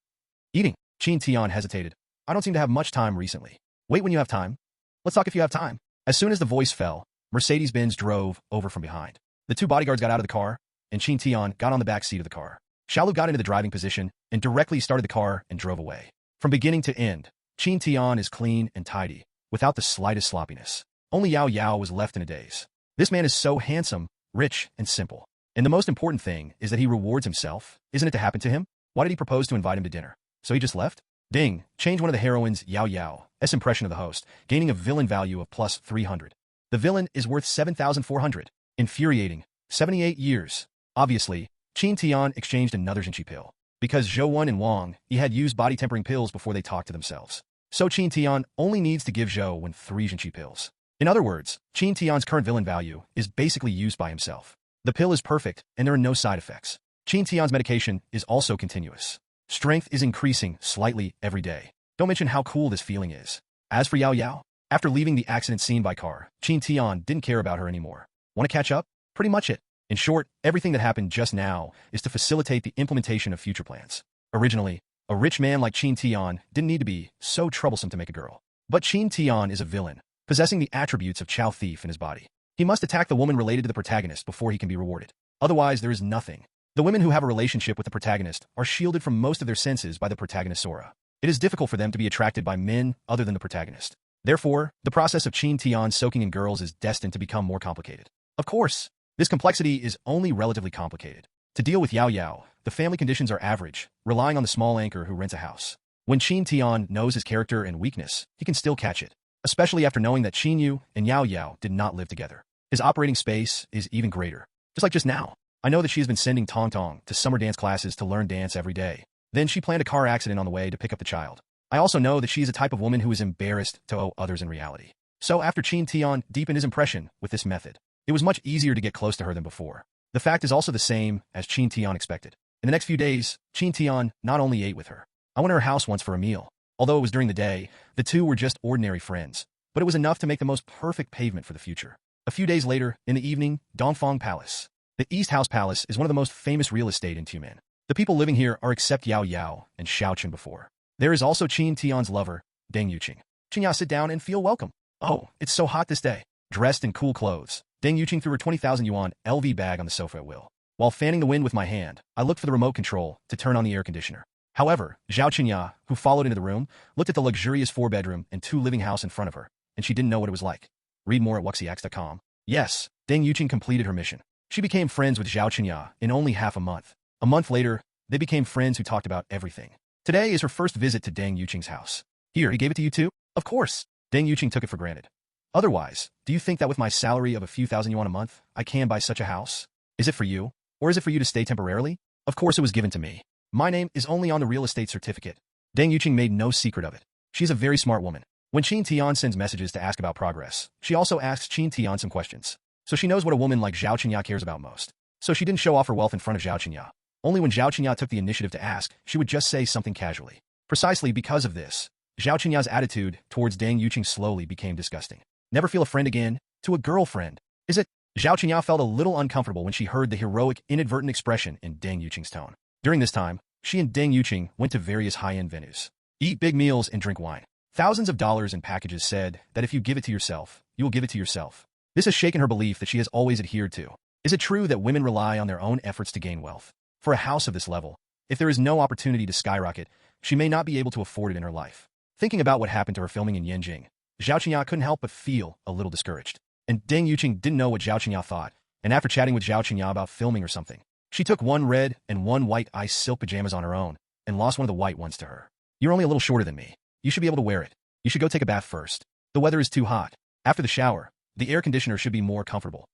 Eating. Qin Tian hesitated. I don't seem to have much time recently. Wait when you have time. Let's talk if you have time. As soon as the voice fell, Mercedes-Benz drove over from behind. The two bodyguards got out of the car, and Qin Tian got on the back seat of the car. Xiaolu got into the driving position and directly started the car and drove away. From beginning to end, Qin Tian is clean and tidy, without the slightest sloppiness. Only Yao Yao was left in a daze. This man is so handsome, rich, and simple. And the most important thing is that he rewards himself. Isn't it to happen to him? Why did he propose to invite him to dinner? So he just left? Ding, change one of the heroines, Yao Yao's impression of the host, gaining a villain value of plus 300. The villain is worth 7,400. Infuriating. 78 years. Obviously, Qin Tian exchanged another Jinchi pill. Because Zhou Wen and Wang, he had used body-tempering pills before they talked to themselves. So Qin Tian only needs to give Zhou Wen 3 Jinchi pills. In other words, Qin Tian's current villain value is basically used by himself. The pill is perfect, and there are no side effects. Qin Tian's medication is also continuous. Strength is increasing slightly every day. Don't mention how cool this feeling is. As for Yao Yao, after leaving the accident scene by car, Qin Tian didn't care about her anymore. Want to catch up? Pretty much it. In short, everything that happened just now is to facilitate the implementation of future plans. Originally, a rich man like Qin Tian didn't need to be so troublesome to make a girl. But Qin Tian is a villain, possessing the attributes of Chow Thief in his body. He must attack the woman related to the protagonist before he can be rewarded. Otherwise, there is nothing. The women who have a relationship with the protagonist are shielded from most of their senses by the protagonist's aura. It is difficult for them to be attracted by men other than the protagonist. Therefore, the process of Qin Tian soaking in girls is destined to become more complicated. Of course, this complexity is only relatively complicated. To deal with Yao Yao, the family conditions are average, relying on the small anchor who rents a house. When Qin Tian knows his character and weakness, he can still catch it, especially after knowing that Qin Yu and Yao Yao did not live together. His operating space is even greater. Just like just now, I know that she has been sending Tong Tong to summer dance classes to learn dance every day. Then she planned a car accident on the way to pick up the child. I also know that she is a type of woman who is embarrassed to owe others in reality. So after Qin Tian deepened his impression with this method, it was much easier to get close to her than before. The fact is also the same as Qin Tian expected. In the next few days, Qin Tian not only ate with her. I went to her house once for a meal. Although it was during the day, the two were just ordinary friends. But it was enough to make the most perfect pavement for the future. A few days later, in the evening, Dongfang Palace. The East House Palace is one of the most famous real estate in Tumen. The people living here are except Yao Yao and Xiaochen before. There is also Qin Tian's lover, Deng Yuqing. Qinya, sit down and feel welcome. Oh, it's so hot this day. Dressed in cool clothes, Deng Yuqing threw her 20,000 yuan LV bag on the sofa at will. While fanning the wind with my hand, I looked for the remote control to turn on the air conditioner. However, Zhao Qinya, who followed into the room, looked at the luxurious 4-bedroom and 2-living house in front of her, and she didn't know what it was like. Read more at wuxiax.com. Yes, Deng Yuqing completed her mission. She became friends with Zhao Qinya in only half a month. A month later, they became friends who talked about everything. Today is her first visit to Deng Yuqing's house. Here, he gave it to you too? Of course. Deng Yuqing took it for granted. Otherwise, do you think that with my salary of a few thousand yuan a month, I can buy such a house? Is it for you? Or is it for you to stay temporarily? Of course it was given to me. My name is only on the real estate certificate. Deng Yuqing made no secret of it. She's a very smart woman. When Qin Tian sends messages to ask about progress, she also asks Qin Tian some questions. So she knows what a woman like Zhao Qinya cares about most. So she didn't show off her wealth in front of Zhao Qinya. Only when Zhao Qinya took the initiative to ask, she would just say something casually. Precisely because of this, Zhao Qinya's attitude towards Deng Yuqing slowly became disgusting. Never feel a friend again? To a girlfriend? Is it? Zhao Qinya felt a little uncomfortable when she heard the heroic, inadvertent expression in Deng Yuqing's tone. During this time, she and Deng Yuqing went to various high-end venues. Eat big meals and drink wine. Thousands of dollars in packages said that if you give it to yourself, you will give it to yourself. This has shaken her belief that she has always adhered to. Is it true that women rely on their own efforts to gain wealth? For a house of this level, if there is no opportunity to skyrocket, she may not be able to afford it in her life. Thinking about what happened to her filming in Yanjing, Zhao Qinya couldn't help but feel a little discouraged. And Deng Yuqing didn't know what Zhao Qinya thought, and after chatting with Zhao Qinya about filming or something, she took one red and one white ice silk pajamas on her own and lost one of the white ones to her. You're only a little shorter than me. You should be able to wear it. You should go take a bath first. The weather is too hot. After the shower, the air conditioner should be more comfortable.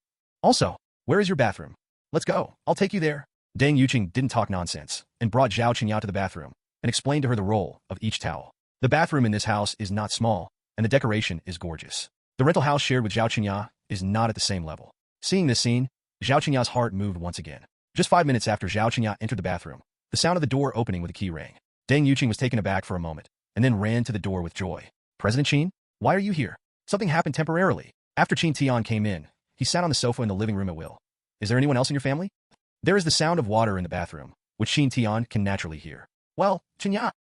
Also, where is your bathroom? Let's go. I'll take you there. Deng Yuqing didn't talk nonsense and brought Zhao Qinya to the bathroom. and explained to her the role of each towel. The bathroom in this house is not small, and the decoration is gorgeous. The rental house shared with Zhao Qinya is not at the same level. Seeing this scene, Zhao Qinya's heart moved once again. Just 5 minutes after Zhao Qinya entered the bathroom, the sound of the door opening with a key rang. Deng Yuqing was taken aback for a moment, and then ran to the door with joy. President Qin, why are you here? Something happened temporarily. After Qin Tian came in, he sat on the sofa in the living room at will. Is there anyone else in your family? There is the sound of water in the bathroom, which Qin Tian can naturally hear. Well, Qinya,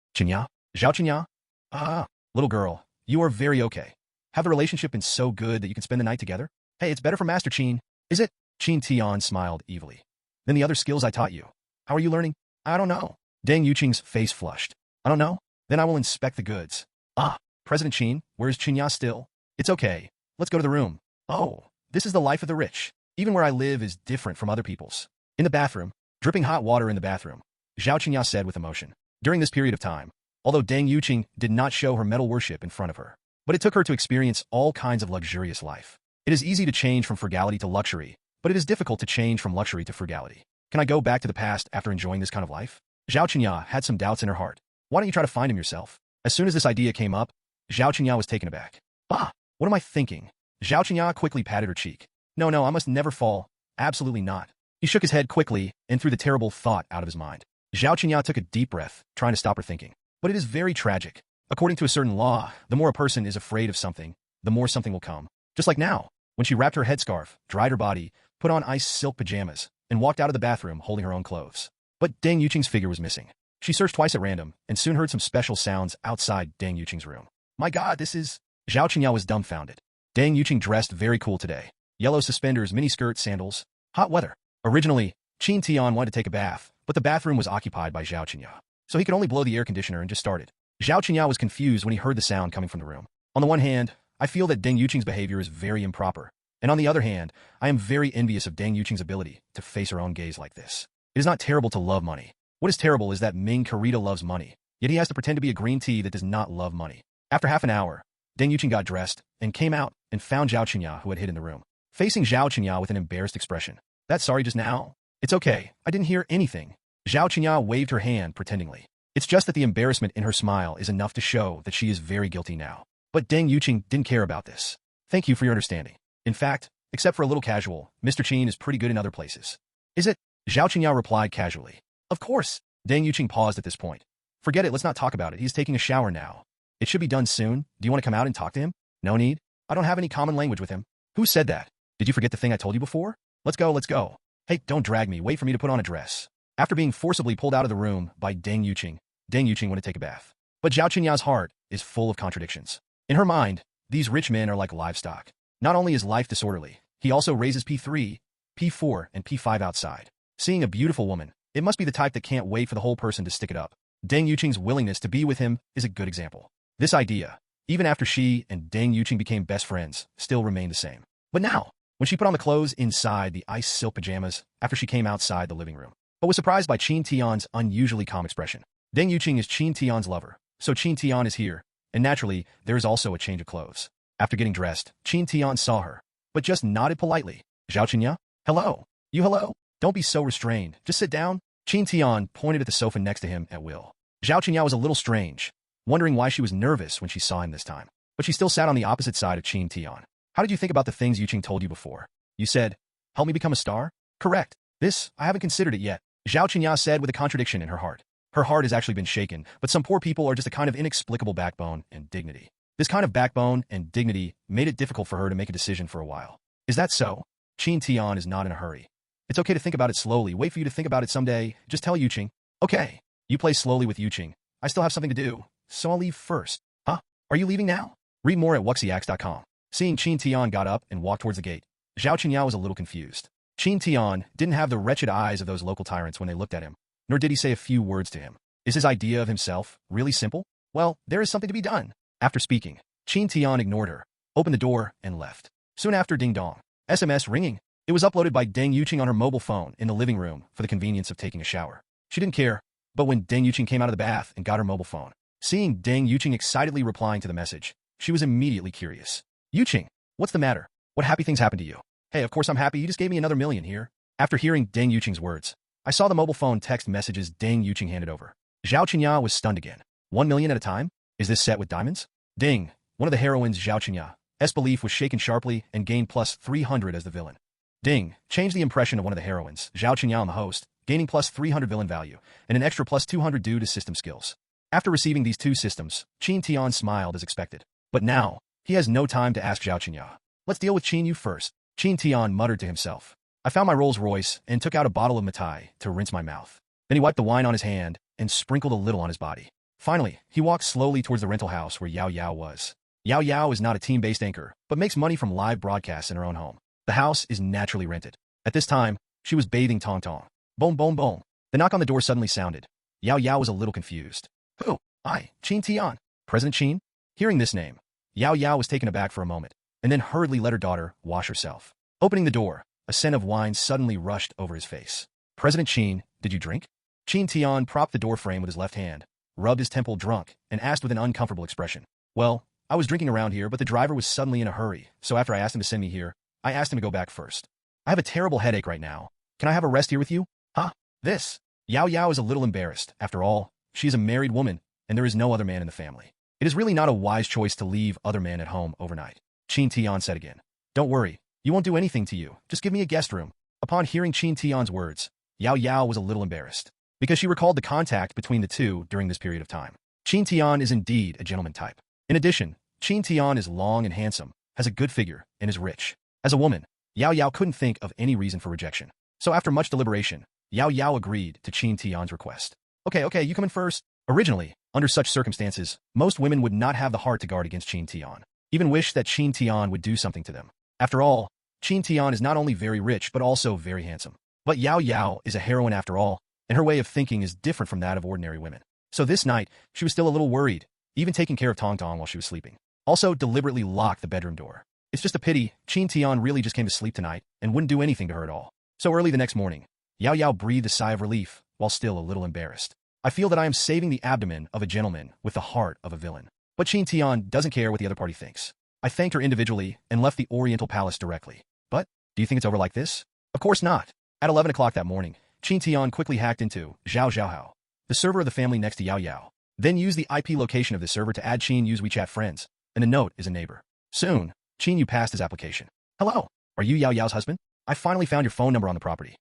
Zhao Qinya. Ah, little girl, you are very okay. Have the relationship been so good that you can spend the night together? Hey, it's better for Master Qin, is it? Qin Tian smiled evilly. Then the other skills I taught you. How are you learning? I don't know. Deng Yuqing's face flushed. I don't know. Then I will inspect the goods. Ah, President Qin, where's Qinya still? It's okay. Let's go to the room. Oh, this is the life of the rich. Even where I live is different from other people's. In the bathroom, dripping hot water in the bathroom, Zhao Qinya said with emotion. During this period of time, although Deng Yuqing did not show her metal worship in front of her, but it took her to experience all kinds of luxurious life. It is easy to change from frugality to luxury, but it is difficult to change from luxury to frugality. Can I go back to the past after enjoying this kind of life? Zhao Qinya had some doubts in her heart. Why don't you try to find him yourself? As soon as this idea came up, Zhao Qinya was taken aback. Ah, what am I thinking? Zhao Qinya quickly patted her cheek. No, I must never fall. Absolutely not. He shook his head quickly and threw the terrible thought out of his mind. Zhao Qinya took a deep breath, trying to stop her thinking. But it is very tragic. According to a certain law, the more a person is afraid of something, the more something will come. Just like now, when she wrapped her headscarf, dried her body, put on ice silk pajamas, and walked out of the bathroom holding her own clothes. But Deng Yuqing's figure was missing. She searched twice at random, and soon heard some special sounds outside Deng Yuqing's room. My God, this is... Zhao Qinya was dumbfounded. Deng Yuqing dressed very cool today. Yellow suspenders, miniskirt, sandals. Hot weather. Originally, Qin Tian wanted to take a bath, but the bathroom was occupied by Zhao Qinya, so he could only blow the air conditioner and just started. Zhao Qinya was confused when he heard the sound coming from the room. On the one hand, I feel that Deng Yuqing's behavior is very improper, and on the other hand, I am very envious of Deng Yuqing's ability to face her own gaze like this. It is not terrible to love money. What is terrible is that Ming Karita loves money, yet he has to pretend to be a green tea that does not love money. After half an hour, Deng Yuqing got dressed and came out and found Zhao Qinya, who had hid in the room, facing Zhao Qinya with an embarrassed expression. That's sorry just now. It's okay. I didn't hear anything. Zhao Qinya waved her hand pretendingly. It's just that the embarrassment in her smile is enough to show that she is very guilty now. But Deng Yuqing didn't care about this. Thank you for your understanding. In fact, except for a little casual, Mr. Qin is pretty good in other places. Is it? Zhao Qinya replied casually. Of course. Deng Yuqing paused at this point. Forget it, let's not talk about it. He's taking a shower now. It should be done soon. Do you want to come out and talk to him? No need. I don't have any common language with him. Who said that? Did you forget the thing I told you before? Let's go. Hey, don't drag me. Wait for me to put on a dress. After being forcibly pulled out of the room by Deng Yuqing went to take a bath. But Zhao Qinya's heart is full of contradictions. In her mind, these rich men are like livestock. Not only is life disorderly, he also raises P3, P4, and P5 outside. Seeing a beautiful woman, it must be the type that can't wait for the whole person to stick it up. Deng Yuqing's willingness to be with him is a good example. This idea, even after she and Deng Yuqing became best friends, still remained the same. But now, when she put on the clothes inside the ice silk pajamas after she came outside the living room, but was surprised by Qin Tian's unusually calm expression. Deng Yuqing is Qin Tian's lover, so Qin Tian is here, and naturally, there is also a change of clothes. After getting dressed, Qin Tian saw her, but just nodded politely. Zhao Qinya? Hello? You hello? Don't be so restrained. Just sit down. Qin Tian pointed at the sofa next to him at will. Zhao Qinya was a little strange, wondering why she was nervous when she saw him this time. But she still sat on the opposite side of Qin Tian. How did you think about the things Yuqing told you before? You said, help me become a star? Correct. This, I haven't considered it yet. Zhao Qinya said with a contradiction in her heart. Her heart has actually been shaken, but some poor people are just a kind of inexplicable backbone and dignity. This kind of backbone and dignity made it difficult for her to make a decision for a while. Is that so? Qin Tian is not in a hurry. It's okay to think about it slowly. Wait for you to think about it someday. Just tell Yuqing. Okay. You play slowly with Yuqing. I still have something to do, so I'll leave first. Huh? Are you leaving now? Read more at wuxiax.com. Seeing Qin Tian got up and walked towards the gate, Zhao Qinya was a little confused. Qin Tian didn't have the wretched eyes of those local tyrants when they looked at him, nor did he say a few words to him. Is his idea of himself really simple? Well, there is something to be done. After speaking, Qin Tian ignored her, opened the door, and left. Soon after, ding-dong. SMS ringing. It was uploaded by Deng Yuqing on her mobile phone in the living room for the convenience of taking a shower. She didn't care, but when Deng Yuqing came out of the bath and got her mobile phone, seeing Deng Yuqing excitedly replying to the message, she was immediately curious. Yuqing, what's the matter? What happy things happened to you? Hey, of course I'm happy. You just gave me another million here. After hearing Deng Yuqing's words, I saw the mobile phone text messages Deng Yuqing handed over. Zhao Qinya was stunned again. 1 million at a time? Is this set with diamonds? Ding! One of the heroines, Zhao Qinya's belief was shaken sharply and gained plus 300 as the villain. Ding! Changed the impression of one of the heroines, Zhao Qinya on the host, gaining plus 300 villain value, and an extra plus 200 due to system skills. After receiving these two systems, Qin Tian smiled as expected. But now, he has no time to ask Zhao Qinya. Let's deal with Qin Yu first. Qin Tian muttered to himself. I found my Rolls Royce and took out a bottle of Matai to rinse my mouth. Then he wiped the wine on his hand and sprinkled a little on his body. Finally, he walked slowly towards the rental house where Yao Yao was. Yao Yao is not a team-based anchor, but makes money from live broadcasts in her own home. The house is naturally rented. At this time, she was bathing Tong Tong. Boom, boom, boom. The knock on the door suddenly sounded. Yao Yao was a little confused. Who? I, Qin Tian. President Qin? Hearing this name, Yao Yao was taken aback for a moment, and then hurriedly let her daughter wash herself. Opening the door, a scent of wine suddenly rushed over his face. President Qin, did you drink? Qin Tian propped the door frame with his left hand, rubbed his temple drunk, and asked with an uncomfortable expression. Well, I was drinking around here, but the driver was suddenly in a hurry, so after I asked him to send me here, I asked him to go back first. I have a terrible headache right now. Can I have a rest here with you? Huh? This? Yao Yao is a little embarrassed. After all, she is a married woman, and there is no other man in the family. It is really not a wise choice to leave other men at home overnight. Qin Tian said again. Don't worry, you won't do anything to you. Just give me a guest room. Upon hearing Qin Tian's words, Yao Yao was a little embarrassed, because she recalled the contact between the two during this period of time. Qin Tian is indeed a gentleman type. In addition, Qin Tian is long and handsome, has a good figure, and is rich. As a woman, Yao Yao couldn't think of any reason for rejection. So after much deliberation, Yao Yao agreed to Qin Tian's request. Okay, you come in first. Originally, under such circumstances, most women would not have the heart to guard against Qin Tian, even wish that Qin Tian would do something to them. After all, Qin Tian is not only very rich but also very handsome. But Yao Yao is a heroine after all, and her way of thinking is different from that of ordinary women. So this night, she was still a little worried, even taking care of Tong Tong while she was sleeping. Also deliberately locked the bedroom door. It's just a pity, Qin Tian really just came to sleep tonight and wouldn't do anything to her at all. So early the next morning, Yao Yao breathed a sigh of relief, while still a little embarrassed. I feel that I am saving the abdomen of a gentleman with the heart of a villain. But Qin Tian doesn't care what the other party thinks. I thanked her individually and left the Oriental Palace directly. But, do you think it's over like this? Of course not. At 11 o'clock that morning, Qin Tian quickly hacked into Zhao Zhaohao, the server of the family next to Yao Yao. Then used the IP location of the server to add Qin Yu's WeChat friends, and the note is a neighbor. Soon, Qin Yu passed his application. Hello, are you Yao Yao's husband? I finally found your phone number on the property.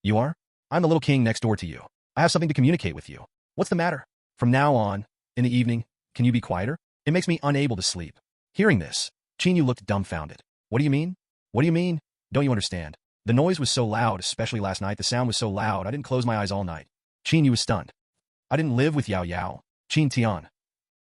You are? I'm the little king next door to you. I have something to communicate with you. What's the matter? From now on, in the evening, can you be quieter? It makes me unable to sleep. Hearing this, Qin Yu looked dumbfounded. What do you mean? What do you mean? Don't you understand? The noise was so loud, especially last night. The sound was so loud, I didn't close my eyes all night. Qin Yu was stunned. I didn't live with Yao Yao. Qin Tian.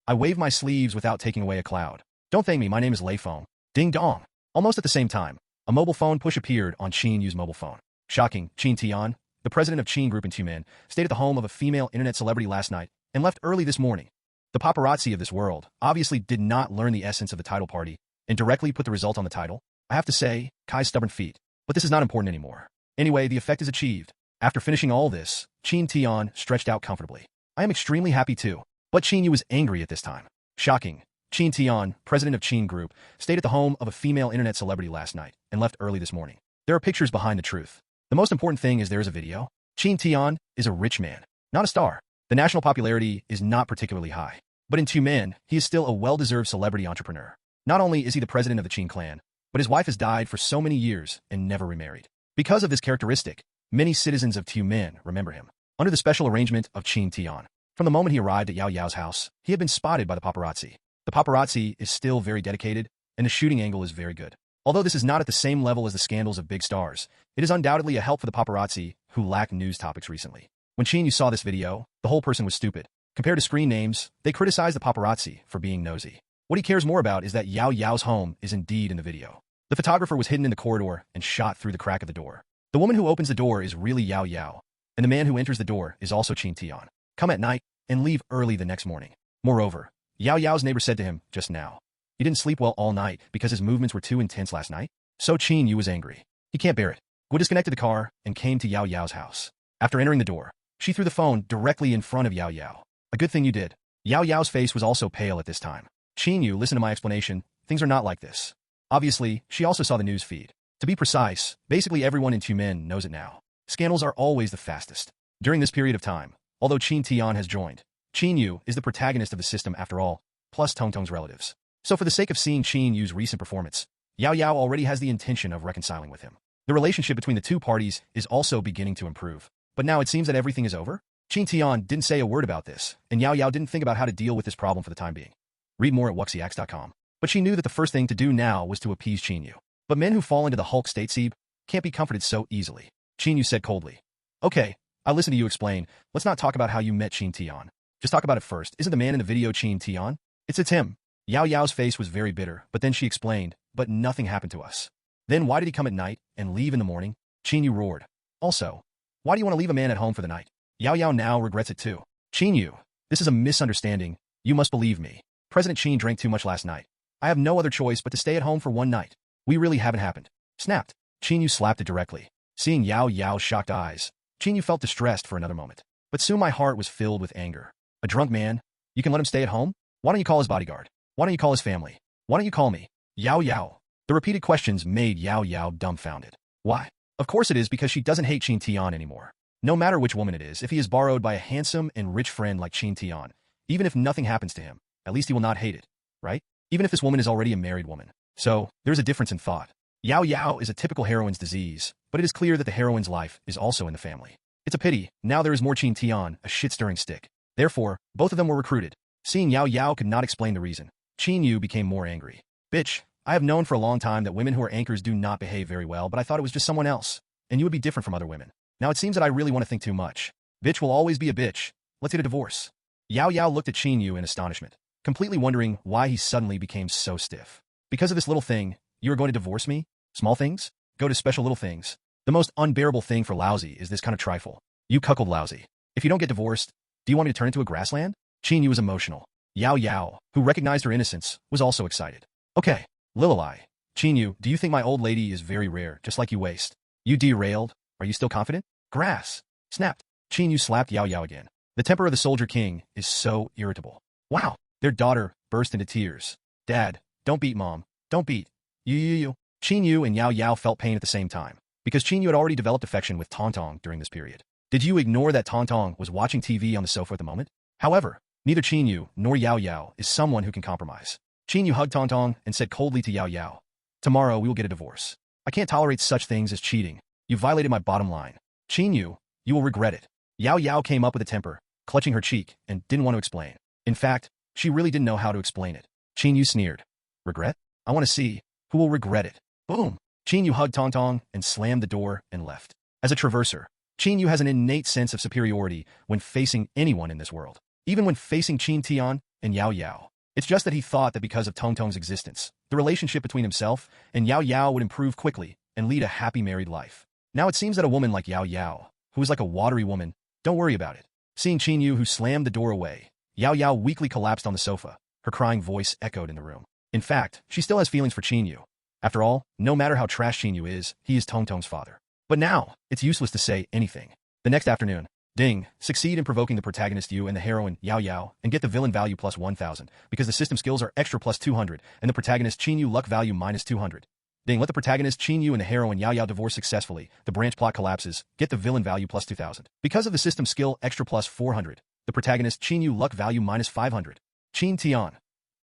I waved my sleeves without taking away a cloud. Don't thank me, my name is Lei Feng. Ding dong. Almost at the same time, a mobile phone push appeared on Qin Yu's mobile phone. Shocking, Qin Tian, the president of Qin Group in Tumen, stayed at the home of a female internet celebrity last night and left early this morning. The paparazzi of this world obviously did not learn the essence of the title party and directly put the result on the title. I have to say, Kai's stubborn feet. But this is not important anymore. Anyway, the effect is achieved. After finishing all this, Qin Tian stretched out comfortably. I am extremely happy too. But Qin Yu was angry at this time. Shocking. Qin Tian, president of Qin Group, stayed at the home of a female internet celebrity last night and left early this morning. There are pictures behind the truth. The most important thing is there is a video. Qin Tian is a rich man, not a star. The national popularity is not particularly high. But in Tumen, he is still a well-deserved celebrity entrepreneur. Not only is he the president of the Qin clan, but his wife has died for so many years and never remarried. Because of this characteristic, many citizens of Tumen remember him. Under the special arrangement of Qin Tian, from the moment he arrived at Yao Yao's house, he had been spotted by the paparazzi. The paparazzi is still very dedicated, and the shooting angle is very good. Although this is not at the same level as the scandals of big stars, it is undoubtedly a help for the paparazzi who lack news topics recently. When Qin Yu saw this video, the whole person was stupid. Compared to screen names, they criticize the paparazzi for being nosy. What he cares more about is that Yao Yao's home is indeed in the video. The photographer was hidden in the corridor and shot through the crack of the door. The woman who opens the door is really Yao Yao, and the man who enters the door is also Qin Tian. Come at night and leave early the next morning. Moreover, Yao Yao's neighbor said to him just now, he didn't sleep well all night because his movements were too intense last night. So Qin Yu was angry. He can't bear it. Gu disconnected the car and came to Yao Yao's house. After entering the door, she threw the phone directly in front of Yao Yao. A good thing you did. Yao Yao's face was also pale at this time. Qin Yu, listen to my explanation. Things are not like this. Obviously, she also saw the news feed. To be precise, basically everyone in Tumen knows it now. Scandals are always the fastest. During this period of time, although Qin Tian has joined. Qin Yu is the protagonist of the system after all, plus Tong Tong's relatives. So for the sake of seeing Qin Yu's recent performance, Yao Yao already has the intention of reconciling with him. The relationship between the two parties is also beginning to improve. But now it seems that everything is over? Qin Tian didn't say a word about this, and Yao Yao didn't think about how to deal with this problem for the time being. Read more at wuxiax.com. But she knew that the first thing to do now was to appease Qin Yu. But men who fall into the Hulk state Sieb can't be comforted so easily. Qin Yu said coldly. Okay, I'll listen to you explain. Let's not talk about how you met Qin Tian. Just talk about it first. Isn't the man in the video Qin Tian? It's him. Yao Yao's face was very bitter, but then she explained, but nothing happened to us. Then why did he come at night and leave in the morning? Qin Yu roared. Also, why do you want to leave a man at home for the night? Yao Yao now regrets it too. Qin Yu, this is a misunderstanding. You must believe me. President Qin drank too much last night. I have no other choice but to stay at home for one night. We really haven't happened. Snapped. Qin Yu slapped it directly. Seeing Yao Yao's shocked eyes, Qin Yu felt distressed for another moment. But soon my heart was filled with anger. A drunk man? You can let him stay at home? Why don't you call his bodyguard? Why don't you call his family? Why don't you call me? Yao Yao. The repeated questions made Yao Yao dumbfounded. Why? Of course it is because she doesn't hate Qin Tian anymore. No matter which woman it is, if he is borrowed by a handsome and rich friend like Qin Tian, even if nothing happens to him, at least he will not hate it, right? Even if this woman is already a married woman. So, there's a difference in thought. Yao Yao is a typical heroine's disease, but it is clear that the heroine's life is also in the family. It's a pity, now there is more Qin Tian, a shit-stirring stick. Therefore, both of them were recruited. Seeing Yao Yao could not explain the reason, Qin Yu became more angry. Bitch, I have known for a long time that women who are anchors do not behave very well, but I thought it was just someone else, and you would be different from other women. Now it seems that I really want to think too much. Bitch will always be a bitch. Let's get a divorce. Yao Yao looked at Qin Yu in astonishment, completely wondering why he suddenly became so stiff. Because of this little thing, you are going to divorce me? Small things? Go to special little things. The most unbearable thing for Lousy is this kind of trifle. You cuckold Lousy. If you don't get divorced, do you want me to turn into a grassland? Qin Yu was emotional. Yao Yao, who recognized her innocence, was also excited. Okay, Lililai. Qin Yu, do you think my old lady is very rare, just like you waste? You derailed? Are you still confident? Grass. Snapped. Qin Yu slapped Yao Yao again. The temper of the soldier king is so irritable. Wow. Their daughter burst into tears. Dad, don't beat mom. Don't beat. You. Qin Yu and Yao Yao felt pain at the same time, because Qin Yu had already developed affection with Tong Tong during this period. Did you ignore that Tong Tong was watching TV on the sofa at the moment? However, neither Qin Yu nor Yao Yao is someone who can compromise. Qin Yu hugged Tong Tong and said coldly to Yao Yao, tomorrow we will get a divorce. I can't tolerate such things as cheating. You violated my bottom line. Qin Yu, you will regret it. Yao Yao came up with a temper, clutching her cheek, and didn't want to explain. In fact, she really didn't know how to explain it. Qin Yu sneered. Regret? I want to see who will regret it. Boom! Qin Yu hugged Tong Tong and slammed the door and left. As a traverser, Qin Yu has an innate sense of superiority when facing anyone in this world, even when facing Qin Tian and Yao Yao. It's just that he thought that because of Tong Tong's existence, the relationship between himself and Yao Yao would improve quickly and lead a happy married life. Now it seems that a woman like Yao Yao, who is like a watery woman, don't worry about it. Seeing Qin Yu who slammed the door away, Yao Yao weakly collapsed on the sofa. Her crying voice echoed in the room. In fact, she still has feelings for Qin Yu. After all, no matter how trash Qin Yu is, he is Tong Tong's father. But now, it's useless to say anything. The next afternoon, Ding, succeed in provoking the protagonist Yu and the heroine Yao Yao and get the villain value plus 1000 because the system skills are extra plus 200 and the protagonist Qin Yu luck value minus 200. Ding, let the protagonist Qin Yu and the heroine Yao Yao divorce successfully. The branch plot collapses. Get the villain value plus 2000. Because of the system skill extra plus 400, the protagonist Qin Yu luck value minus 500. Qin Tian.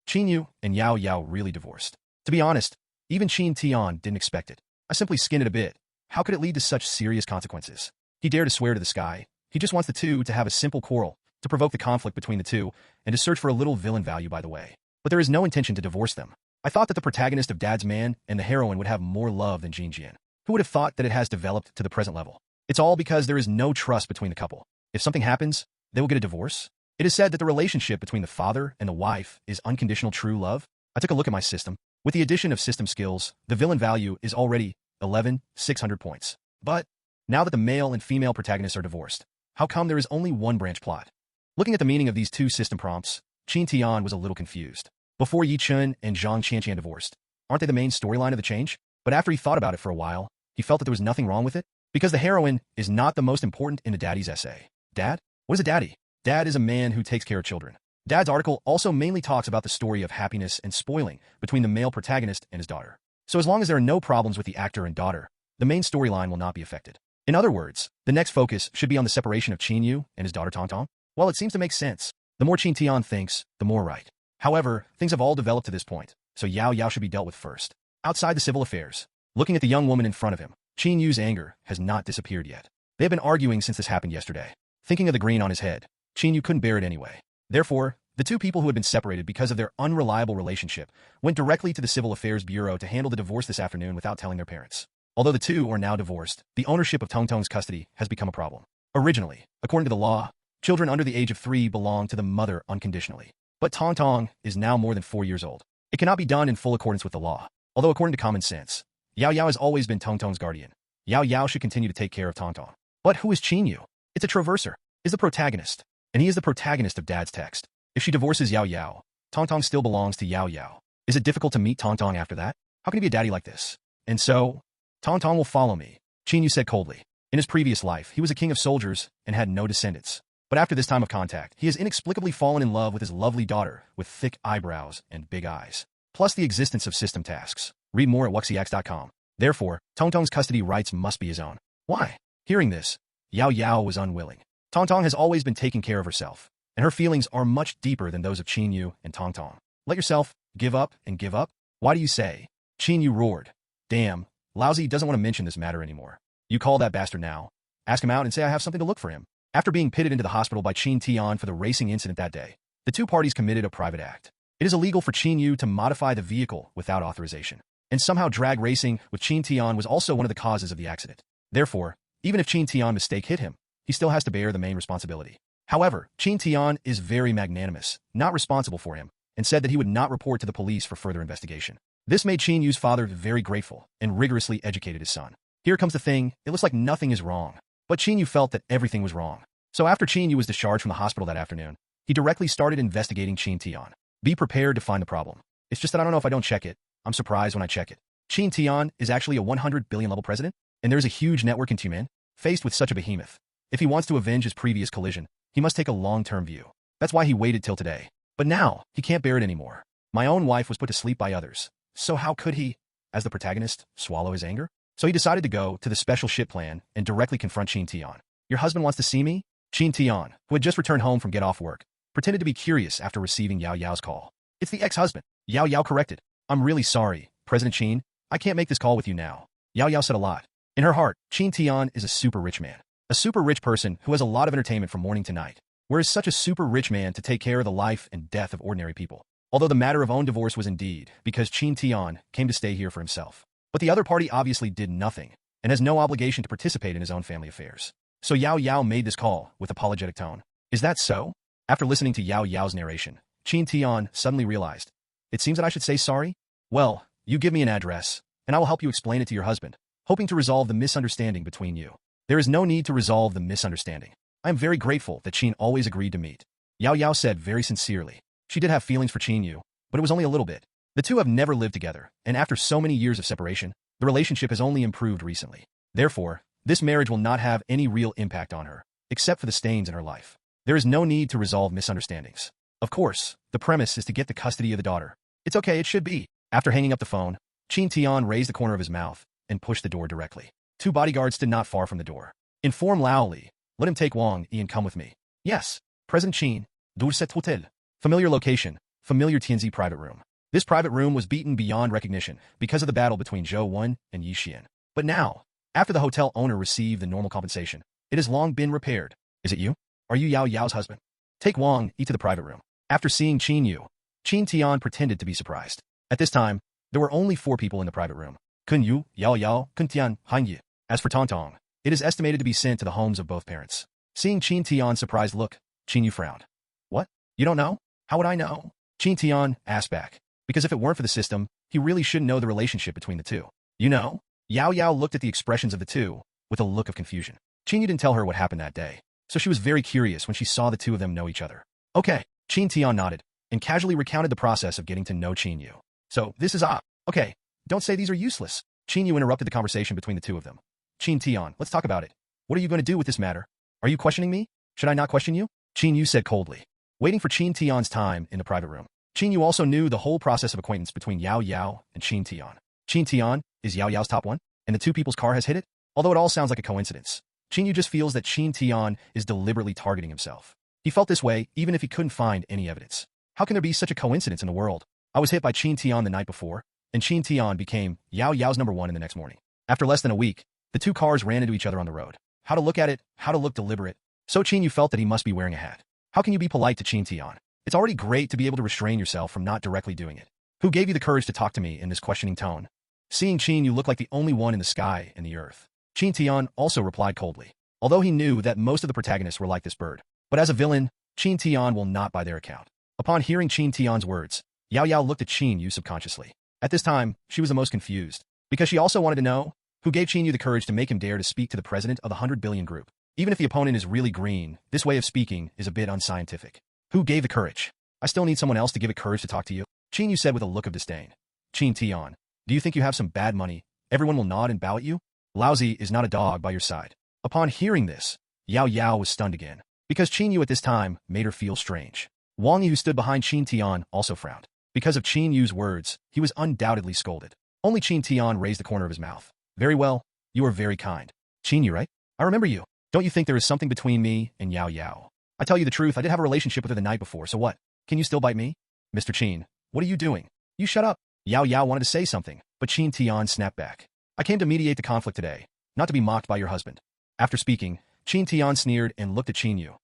Qin Yu and Yao Yao really divorced. To be honest, even Qin Tian didn't expect it. I simply skinned it a bit. How could it lead to such serious consequences? He dared to swear to the sky. He just wants the two to have a simple quarrel, to provoke the conflict between the two, and to search for a little villain value by the way. But there is no intention to divorce them. I thought that the protagonist of Dad's Man and the heroine would have more love than Jin Jian. Who would have thought that it has developed to the present level? It's all because there is no trust between the couple. If something happens, they will get a divorce. It is said that the relationship between the father and the wife is unconditional true love. I took a look at my system. With the addition of system skills, the villain value is already 11,600 points. But now that the male and female protagonists are divorced, how come there is only one branch plot? Looking at the meaning of these two system prompts, Qin Tian was a little confused. Before Yi Chun and Zhang Qianqian divorced, aren't they the main storyline of the change? But after he thought about it for a while, he felt that there was nothing wrong with it, because the heroine is not the most important in the daddy's essay. Dad? What is a daddy? Dad is a man who takes care of children. Dad's article also mainly talks about the story of happiness and spoiling between the male protagonist and his daughter. So as long as there are no problems with the actor and daughter, the main storyline will not be affected. In other words, the next focus should be on the separation of Qin Yu and his daughter Tong Tong. Well, it seems to make sense. The more Qin Tian thinks, the more right. However, things have all developed to this point, so Yao Yao should be dealt with first. Outside the civil affairs, looking at the young woman in front of him, Qin Yu's anger has not disappeared yet. They have been arguing since this happened yesterday. Thinking of the green on his head, Qin Yu couldn't bear it anyway. Therefore, the two people who had been separated because of their unreliable relationship went directly to the Civil Affairs Bureau to handle the divorce this afternoon without telling their parents. Although the two are now divorced, the ownership of Tong Tong's custody has become a problem. Originally, according to the law, children under the age of 3 belong to the mother unconditionally. But Tong Tong is now more than 4 years old. It cannot be done in full accordance with the law. Although according to common sense, Yao Yao has always been Tong Tong's guardian. Yao Yao should continue to take care of Tong Tong. But who is Qin Yu? It's a traverser, is the protagonist, and he is the protagonist of Dad's text. If she divorces Yao Yao, Tong Tong still belongs to Yao Yao. Is it difficult to meet Tong Tong after that? How can he be a daddy like this? And so, Tong Tong will follow me, Qin Yu said coldly. In his previous life, he was a king of soldiers and had no descendants. But after this time of contact, he has inexplicably fallen in love with his lovely daughter with thick eyebrows and big eyes. Plus the existence of system tasks. Read more at wuxiax.com. Therefore, Tong Tong's custody rights must be his own. Why? Hearing this, Yao Yao was unwilling. Tong Tong has always been taking care of herself, and her feelings are much deeper than those of Qin Yu and Tong Tong. Let yourself give up and give up? Why do you say? Qin Yu roared. Damn, Lousy doesn't want to mention this matter anymore. You call that bastard now. Ask him out and say I have something to look for him. After being pitted into the hospital by Qin Tian for the racing incident that day, the two parties committed a private act. It is illegal for Qin Yu to modify the vehicle without authorization, and somehow drag racing with Qin Tian was also one of the causes of the accident. Therefore, even if Qin Tian's mistake hit him, he still has to bear the main responsibility. However, Qin Tian is very magnanimous, not responsible for him, and said that he would not report to the police for further investigation. This made Qin Yu's father very grateful and rigorously educated his son. Here comes the thing, it looks like nothing is wrong. But Qin Yu felt that everything was wrong. So after Qin Yu was discharged from the hospital that afternoon, he directly started investigating Qin Tian. Be prepared to find the problem. It's just that I don't know if I don't check it. I'm surprised when I check it. Qin Tian is actually a 100 billion level president, and there's a huge network in Tumen. Faced with such a behemoth, if he wants to avenge his previous collision, he must take a long-term view. That's why he waited till today. But now, he can't bear it anymore. My own wife was put to sleep by others. So how could he, as the protagonist, swallow his anger? So he decided to go to the special shit plan and directly confront Qin Tian. Your husband wants to see me? Qin Tian, who had just returned home from get off work, pretended to be curious after receiving Yao Yao's call. It's the ex-husband. Yao Yao corrected. I'm really sorry, President Qin. I can't make this call with you now. Yao Yao said a lot. In her heart, Qin Tian is a super rich man. A super rich person who has a lot of entertainment from morning to night. Whereas such a super rich man to take care of the life and death of ordinary people. Although the matter of own divorce was indeed, because Qin Tian came to stay here for himself. But the other party obviously did nothing, and has no obligation to participate in his own family affairs. So Yao Yao made this call with apologetic tone. Is that so? After listening to Yao Yao's narration, Qin Tian suddenly realized. It seems that I should say sorry? Well, you give me an address, and I will help you explain it to your husband, hoping to resolve the misunderstanding between you. There is no need to resolve the misunderstanding. I am very grateful that Qin always agreed to meet. Yao Yao said very sincerely. She did have feelings for Qin Yu, but it was only a little bit. The two have never lived together, and after so many years of separation, the relationship has only improved recently. Therefore, this marriage will not have any real impact on her, except for the stains in her life. There is no need to resolve misunderstandings. Of course, the premise is to get the custody of the daughter. It's okay, it should be. After hanging up the phone, Qin Tian raised the corner of his mouth and pushed the door directly. Two bodyguards stood not far from the door. Inform Lao Li. Let him take Wang Yi and come with me. Yes, President Qin. D'où cet hôtel? Familiar location, familiar Tianzi private room. This private room was beaten beyond recognition because of the battle between Zhou Wen and Yi Xian. But now, after the hotel owner received the normal compensation, it has long been repaired. Is it you? Are you Yao Yao's husband? Take Wang Yi to the private room. After seeing Qin Yu, Qin Tian pretended to be surprised. At this time, there were only 4 people in the private room. Kun Yu, Yao Yao, Kun Tian, Han Yi. As for Tong Tong, it is estimated to be sent to the homes of both parents. Seeing Qin Tian's surprised look, Qin Yu frowned. What? You don't know? How would I know? Qin Tian asked back. Because if it weren't for the system, he really shouldn't know the relationship between the two. You know? Yao Yao looked at the expressions of the two with a look of confusion. Qin Yu didn't tell her what happened that day, so she was very curious when she saw the two of them know each other. Okay, Qin Tian nodded and casually recounted the process of getting to know Qin Yu. So, this is okay, don't say these are useless. Qin Yu interrupted the conversation between the two of them. Qin Tian, let's talk about it. What are you going to do with this matter? Are you questioning me? Should I not question you? Qin Yu said coldly. Waiting for Qin Tian's time in the private room. Qin Yu also knew the whole process of acquaintance between Yao Yao and Qin Tian. Qin Tian, is Yao Yao's top one? And the two people's car has hit it? Although it all sounds like a coincidence, Qin Yu just feels that Qin Tian is deliberately targeting himself. He felt this way even if he couldn't find any evidence. How can there be such a coincidence in the world? I was hit by Qin Tian the night before, and Qin Tian became Yao Yao's #1 in the next morning. After less than a week, the two cars ran into each other on the road. How to look at it, how to look deliberate. So Qin Yu felt that he must be wearing a hat. How can you be polite to Qin Tian? It's already great to be able to restrain yourself from not directly doing it. Who gave you the courage to talk to me in this questioning tone? Seeing Qin Yu look like the only one in the sky and the earth, Qin Tian also replied coldly, although he knew that most of the protagonists were like this bird. But as a villain, Qin Tian will not buy their account. Upon hearing Qin Tian's words, Yao Yao looked at Qin Yu subconsciously. At this time, she was the most confused, because she also wanted to know who gave Qin Yu the courage to make him dare to speak to the president of the 100 billion group. Even if the opponent is really green, this way of speaking is a bit unscientific. Who gave the courage? I still need someone else to give it courage to talk to you, Qin Yu said with a look of disdain. Qin Tian, do you think you have some bad money? Everyone will nod and bow at you? Lousy is not a dog by your side. Upon hearing this, Yao Yao was stunned again, because Qin Yu at this time made her feel strange. Wang Yi, who stood behind Qin Tian, also frowned. Because of Qin Yu's words, he was undoubtedly scolded. Only Qin Tian raised the corner of his mouth. Very well, you are very kind. Qin Yu, right? I remember you. Don't you think there is something between me and Yao Yao? I tell you the truth, I did have a relationship with her the night before, so what? Can you still bite me? Mr. Qin, what are you doing? You shut up. Yao Yao wanted to say something, but Qin Tian snapped back. I came to mediate the conflict today, not to be mocked by your husband. After speaking, Qin Tian sneered and looked at Qin Yu.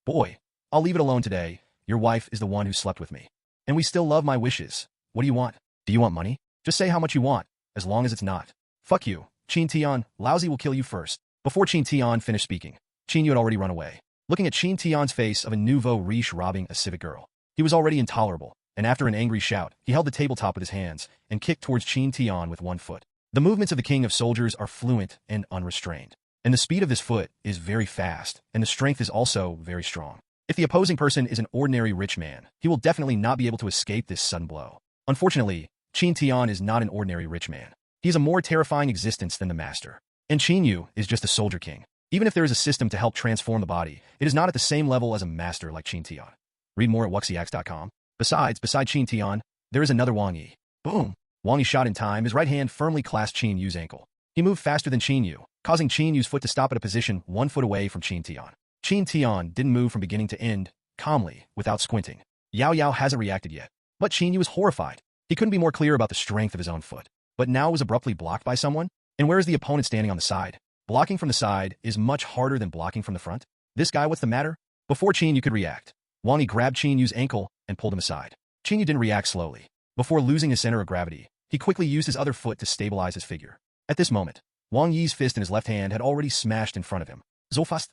Boy, I'll leave it alone today. Your wife is the one who slept with me. And we still love my wishes. What do you want? Do you want money? Just say how much you want, as long as it's not. Fuck you. Qin Tian, Lousy will kill you first. Before Qin Tian finished speaking, Qin Yu had already run away. Looking at Qin Tian's face of a nouveau riche robbing a civic girl, he was already intolerable, and after an angry shout, he held the tabletop with his hands and kicked towards Qin Tian with one foot. The movements of the king of soldiers are fluent and unrestrained, and the speed of this foot is very fast, and the strength is also very strong. If the opposing person is an ordinary rich man, he will definitely not be able to escape this sudden blow. Unfortunately, Qin Tian is not an ordinary rich man. He is a more terrifying existence than the master. And Qin Yu is just a soldier king. Even if there is a system to help transform the body, it is not at the same level as a master like Qin Tian. Read more at wuxiax.com. Besides Qin Tian, there is another Wang Yi. Boom! Wang Yi shot in time, his right hand firmly clasped Qin Yu's ankle. He moved faster than Qin Yu, causing Qin Yu's foot to stop at a position 1 foot away from Qin Tian. Qin Tian didn't move from beginning to end, calmly, without squinting. Yao Yao hasn't reacted yet, but Qin Yu was horrified. He couldn't be more clear about the strength of his own foot. But now it was abruptly blocked by someone? And where is the opponent standing on the side? Blocking from the side is much harder than blocking from the front. This guy, what's the matter? Before Qin Yu could react, Wang Yi grabbed Qin Yu's ankle and pulled him aside. Qin Yu didn't react slowly. Before losing his center of gravity, he quickly used his other foot to stabilize his figure. At this moment, Wang Yi's fist in his left hand had already smashed in front of him. Zolfast.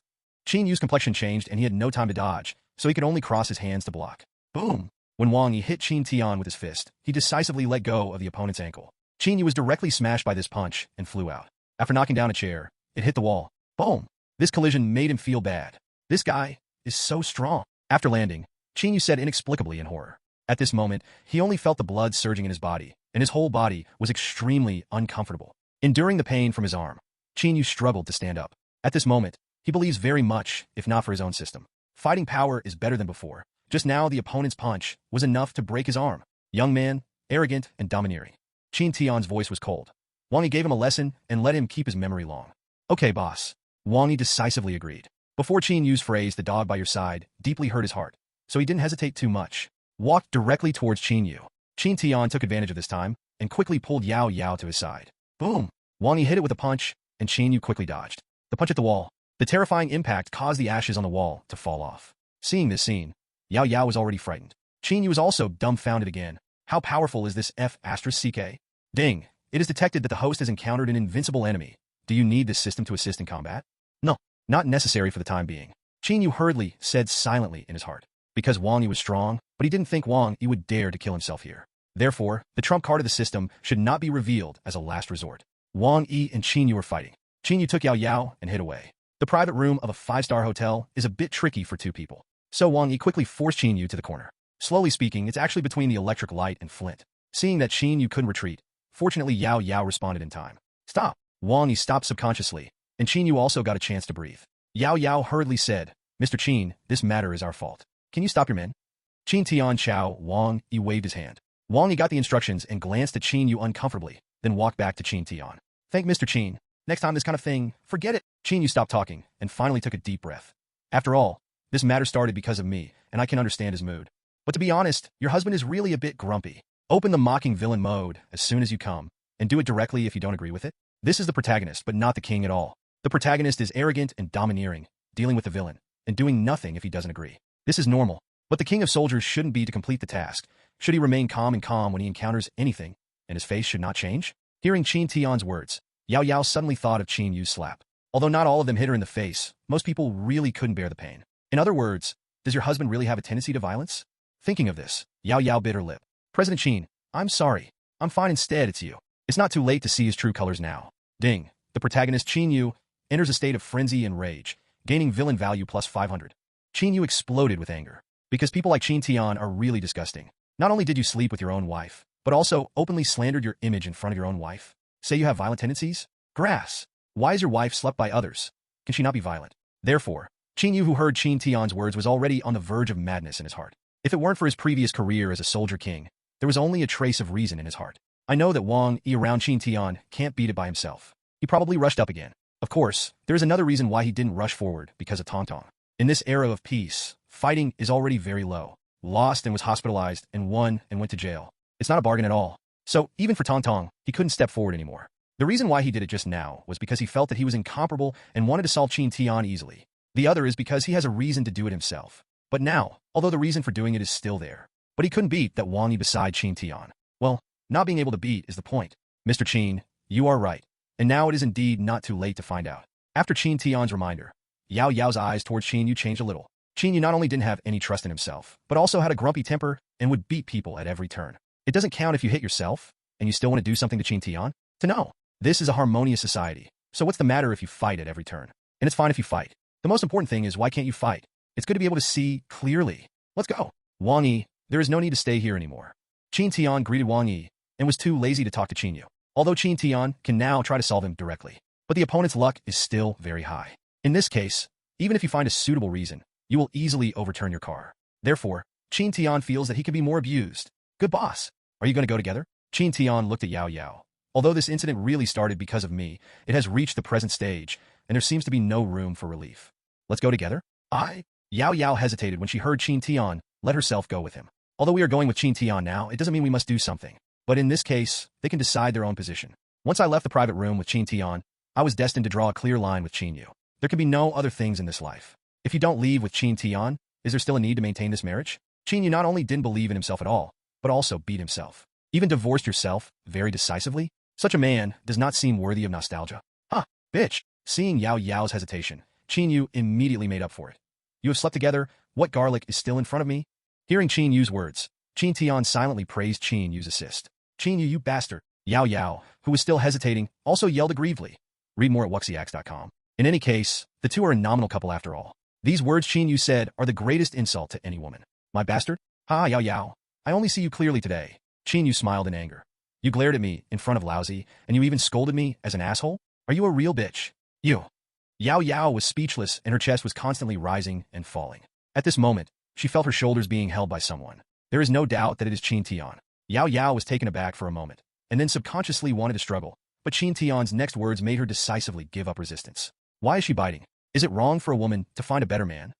Qin Yu's complexion changed and he had no time to dodge, so he could only cross his hands to block. Boom! When Wang Yi hit Qin Tian with his fist, he decisively let go of the opponent's ankle. Qin Yu was directly smashed by this punch and flew out. After knocking down a chair, it hit the wall. Boom! This collision made him feel bad. This guy is so strong. After landing, Qin Yu said inexplicably in horror. At this moment, he only felt the blood surging in his body, and his whole body was extremely uncomfortable. Enduring the pain from his arm, Qin Yu struggled to stand up. At this moment, he believes very much, if not for his own system. Fighting power is better than before. Just now, the opponent's punch was enough to break his arm. Young man, arrogant and domineering. Qin Tian's voice was cold. Wang Yi gave him a lesson and let him keep his memory long. Okay, boss. Wang Yi decisively agreed. Before Qin Yu's phrase, the dog by your side, deeply hurt his heart, so he didn't hesitate too much. Walked directly towards Qin Yu. Qin Tian took advantage of this time and quickly pulled Yao Yao to his side. Boom! Wang Yi hit it with a punch, and Qin Yu quickly dodged. The punch hit the wall. The terrifying impact caused the ashes on the wall to fall off. Seeing this scene, Yao Yao was already frightened. Qin Yu was also dumbfounded again. How powerful is this F***? Ding! It is detected that the host has encountered an invincible enemy. Do you need this system to assist in combat? No, not necessary for the time being. Qin Yu hurriedly said silently in his heart. Because Wang Yi was strong, but he didn't think Wang Yi would dare to kill himself here. Therefore, the trump card of the system should not be revealed as a last resort. Wang Yi and Qin Yu were fighting. Qin Yu took Yao Yao and hid away. The private room of a 5-star hotel is a bit tricky for two people. So Wang Yi quickly forced Qin Yu to the corner. Slowly speaking, it's actually between the electric light and flint. Seeing that Qin Yu couldn't retreat, fortunately Yao Yao responded in time. Stop! Wang Yi stopped subconsciously, and Qin Yu also got a chance to breathe. Yao Yao hurriedly said, Mr. Qin, this matter is our fault. Can you stop your men? Qin Tian Chao Wang Yi waved his hand. Wang Yi got the instructions and glanced at Qin Yu uncomfortably, then walked back to Qin Tian. Thank Mr. Qin. Next time this kind of thing, forget it. Qin Yu stopped talking and finally took a deep breath. After all, this matter started because of me, and I can understand his mood. But to be honest, your husband is really a bit grumpy. Open the mocking villain mode as soon as you come, and do it directly if you don't agree with it. This is the protagonist, but not the king at all. The protagonist is arrogant and domineering, dealing with the villain, and doing nothing if he doesn't agree. This is normal, but the king of soldiers shouldn't be to complete the task. Should he remain calm when he encounters anything, and his face should not change? Hearing Qin Tian's words, Yao Yao suddenly thought of Qin Yu's slap. Although not all of them hit her in the face, most people really couldn't bear the pain. In other words, does your husband really have a tendency to violence? Thinking of this, Yao Yao bit her lip. President Qin, I'm sorry. I'm fine instead, it's you. It's not too late to see his true colors now. Ding. The protagonist Qin Yu enters a state of frenzy and rage, gaining villain value plus 500. Qin Yu exploded with anger. Because people like Qin Tian are really disgusting. Not only did you sleep with your own wife, but also openly slandered your image in front of your own wife. Say you have violent tendencies? Grass. Why is your wife slept by others? Can she not be violent? Therefore, Qin Yu, who heard Qin Tian's words, was already on the verge of madness in his heart. If it weren't for his previous career as a soldier king, there was only a trace of reason in his heart. I know that Wang Yi around Qin Tian can't beat it by himself. He probably rushed up again. Of course, there is another reason why he didn't rush forward, because of Tong Tong. In this era of peace, fighting is already very low. Lost and was hospitalized, and won and went to jail. It's not a bargain at all. So, even for Tong Tong, he couldn't step forward anymore. The reason why he did it just now was because he felt that he was incomparable and wanted to solve Qin Tian easily. The other is because he has a reason to do it himself. But now, although the reason for doing it is still there, but he couldn't beat that Wang Yi beside Qin Tian. Well, not being able to beat is the point. Mr. Qin, you are right. And now it is indeed not too late to find out. After Qin Tian's reminder, Yao Yao's eyes towards Qin Yu changed a little. Qin Yu not only didn't have any trust in himself, but also had a grumpy temper and would beat people at every turn. It doesn't count if you hit yourself, and you still want to do something to Qin Tian? To know. This is a harmonious society. So what's the matter if you fight at every turn? And it's fine if you fight. The most important thing is, why can't you fight? It's good to be able to see clearly. Let's go. Wang Yi, there is no need to stay here anymore. Qin Tian greeted Wang Yi and was too lazy to talk to Qin Yu. Although Qin Tian can now try to solve him directly. But the opponent's luck is still very high. In this case, even if you find a suitable reason, you will easily overturn your car. Therefore, Qin Tian feels that he can be more abused. Good boss. Are you going to go together? Qin Tian looked at Yao Yao. Although this incident really started because of me, it has reached the present stage, and there seems to be no room for relief. Let's go together? Yao Yao hesitated when she heard Qin Tian let herself go with him. Although we are going with Qin Tian now, it doesn't mean we must do something. But in this case, they can decide their own position. Once I left the private room with Qin Tian, I was destined to draw a clear line with Qin Yu. There can be no other things in this life. If you don't leave with Qin Tian, is there still a need to maintain this marriage? Qin Yu not only didn't believe in himself at all, but also beat himself. Even divorced yourself, very decisively? Such a man does not seem worthy of nostalgia. Bitch. Seeing Yao Yao's hesitation, Qin Yu immediately made up for it. You have slept together, what garlic is still in front of me? Hearing Qin Yu's words, Qin Tian silently praised Qin Yu's assist. Qin Yu, you bastard. Yao Yao, who was still hesitating, also yelled aggrievedly. Read more at wuxiax.com. In any case, the two are a nominal couple after all. These words Qin Yu said are the greatest insult to any woman. My bastard? Yao Yao. I only see you clearly today. Qin Yu smiled in anger. You glared at me in front of Lousy, and you even scolded me as an asshole? Are you a real bitch? You. Yao Yao was speechless, and her chest was constantly rising and falling. At this moment, she felt her shoulders being held by someone. There is no doubt that it is Qin Tian. Yao Yao was taken aback for a moment, and then subconsciously wanted to struggle, but Qin Tian's next words made her decisively give up resistance. Why is she biting? Is it wrong for a woman to find a better man?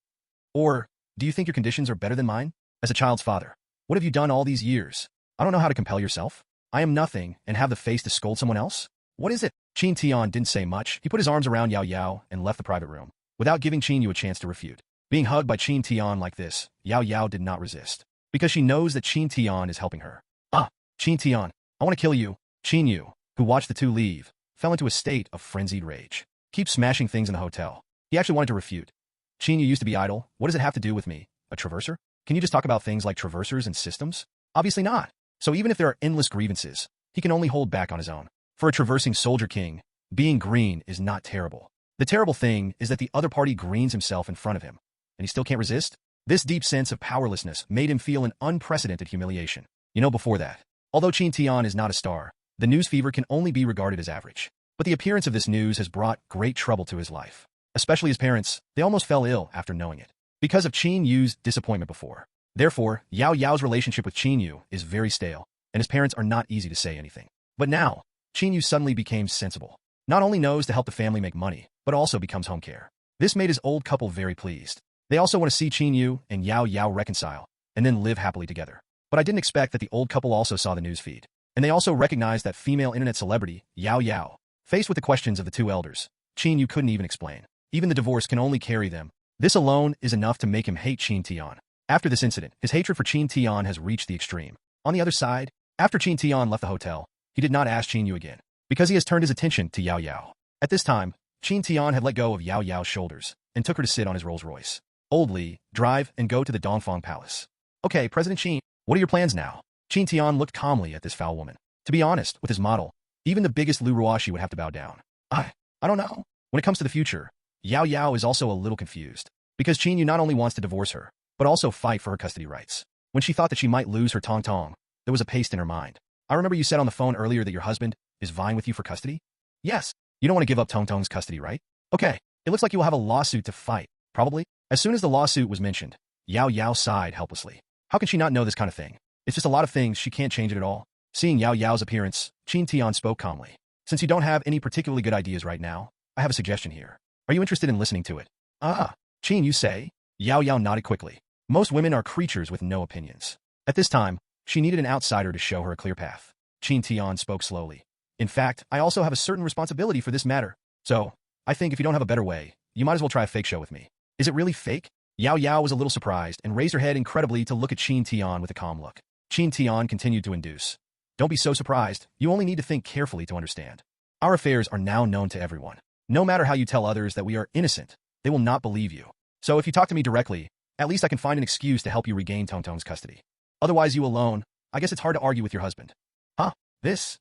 Or, do you think your conditions are better than mine? As a child's father, what have you done all these years? I don't know how to compel yourself. I am nothing and have the face to scold someone else? What is it? Qin Tian didn't say much. He put his arms around Yao Yao and left the private room, without giving Qin Yu a chance to refute. Being hugged by Qin Tian like this, Yao Yao did not resist, because she knows that Qin Tian is helping her. Qin Tian, I want to kill you. Qin Yu, who watched the two leave, fell into a state of frenzied rage. Keep smashing things in the hotel. He actually wanted to refute. Qin Yu used to be idle. What does it have to do with me? A traverser? Can you just talk about things like traversers and systems? Obviously not. So even if there are endless grievances, he can only hold back on his own. For a traversing soldier king, being green is not terrible. The terrible thing is that the other party greens himself in front of him, and he still can't resist? This deep sense of powerlessness made him feel an unprecedented humiliation. Before that, although Qin Tian is not a star, the news fever can only be regarded as average. But the appearance of this news has brought great trouble to his life. Especially his parents, they almost fell ill after knowing it, because of Qin Yu's disappointment before. Therefore, Yao Yao's relationship with Qin Yu is very stale, and his parents are not easy to say anything. But now, Qin Yu suddenly became sensible. not only knows to help the family make money, but also becomes home care. This made his old couple very pleased. They also want to see Qin Yu and Yao Yao reconcile, and then live happily together. But I didn't expect that the old couple also saw the news feed. And they also recognized that female internet celebrity, Yao Yao. Faced with the questions of the two elders, Qin Yu couldn't even explain. Even the divorce can only carry them. This alone is enough to make him hate Qin Tian. After this incident, his hatred for Qin Tian has reached the extreme. On the other side, after Qin Tian left the hotel, he did not ask Qin Yu again, because he has turned his attention to Yao Yao. At this time, Qin Tian had let go of Yao Yao's shoulders and took her to sit on his Rolls Royce. Old Li, drive and go to the Dongfang Palace. Okay, President Qin, what are your plans now? Qin Tian looked calmly at this foul woman. To be honest, with his model, even the biggest Lu Ruoxi would have to bow down. I don't know. When it comes to the future, Yao Yao is also a little confused, because Qin Yu not only wants to divorce her, but also fight for her custody rights. When she thought that she might lose her Tong Tong, there was a paste in her mind. I remember you said on the phone earlier that your husband is vying with you for custody? Yes. You don't want to give up Tong Tong's custody, right? Okay. It looks like you will have a lawsuit to fight, probably. As soon as the lawsuit was mentioned, Yao Yao sighed helplessly. How can she not know this kind of thing? It's just a lot of things, she can't change it at all. Seeing Yao Yao's appearance, Qin Tian spoke calmly. Since you don't have any particularly good ideas right now, I have a suggestion here. Are you interested in listening to it? Ah, Qin, you say? Yao Yao nodded quickly. Most women are creatures with no opinions. At this time, she needed an outsider to show her a clear path. Qin Tian spoke slowly. In fact, I also have a certain responsibility for this matter. So, I think if you don't have a better way, you might as well try a fake show with me. Is it really fake? Yao Yao was a little surprised and raised her head incredibly to look at Qin Tian with a calm look. Qin Tian continued to induce. Don't be so surprised. You only need to think carefully to understand. Our affairs are now known to everyone. No matter how you tell others that we are innocent, they will not believe you. So if you talk to me directly, at least I can find an excuse to help you regain Tong Tong's custody. Otherwise, you alone, I guess it's hard to argue with your husband. Huh? This?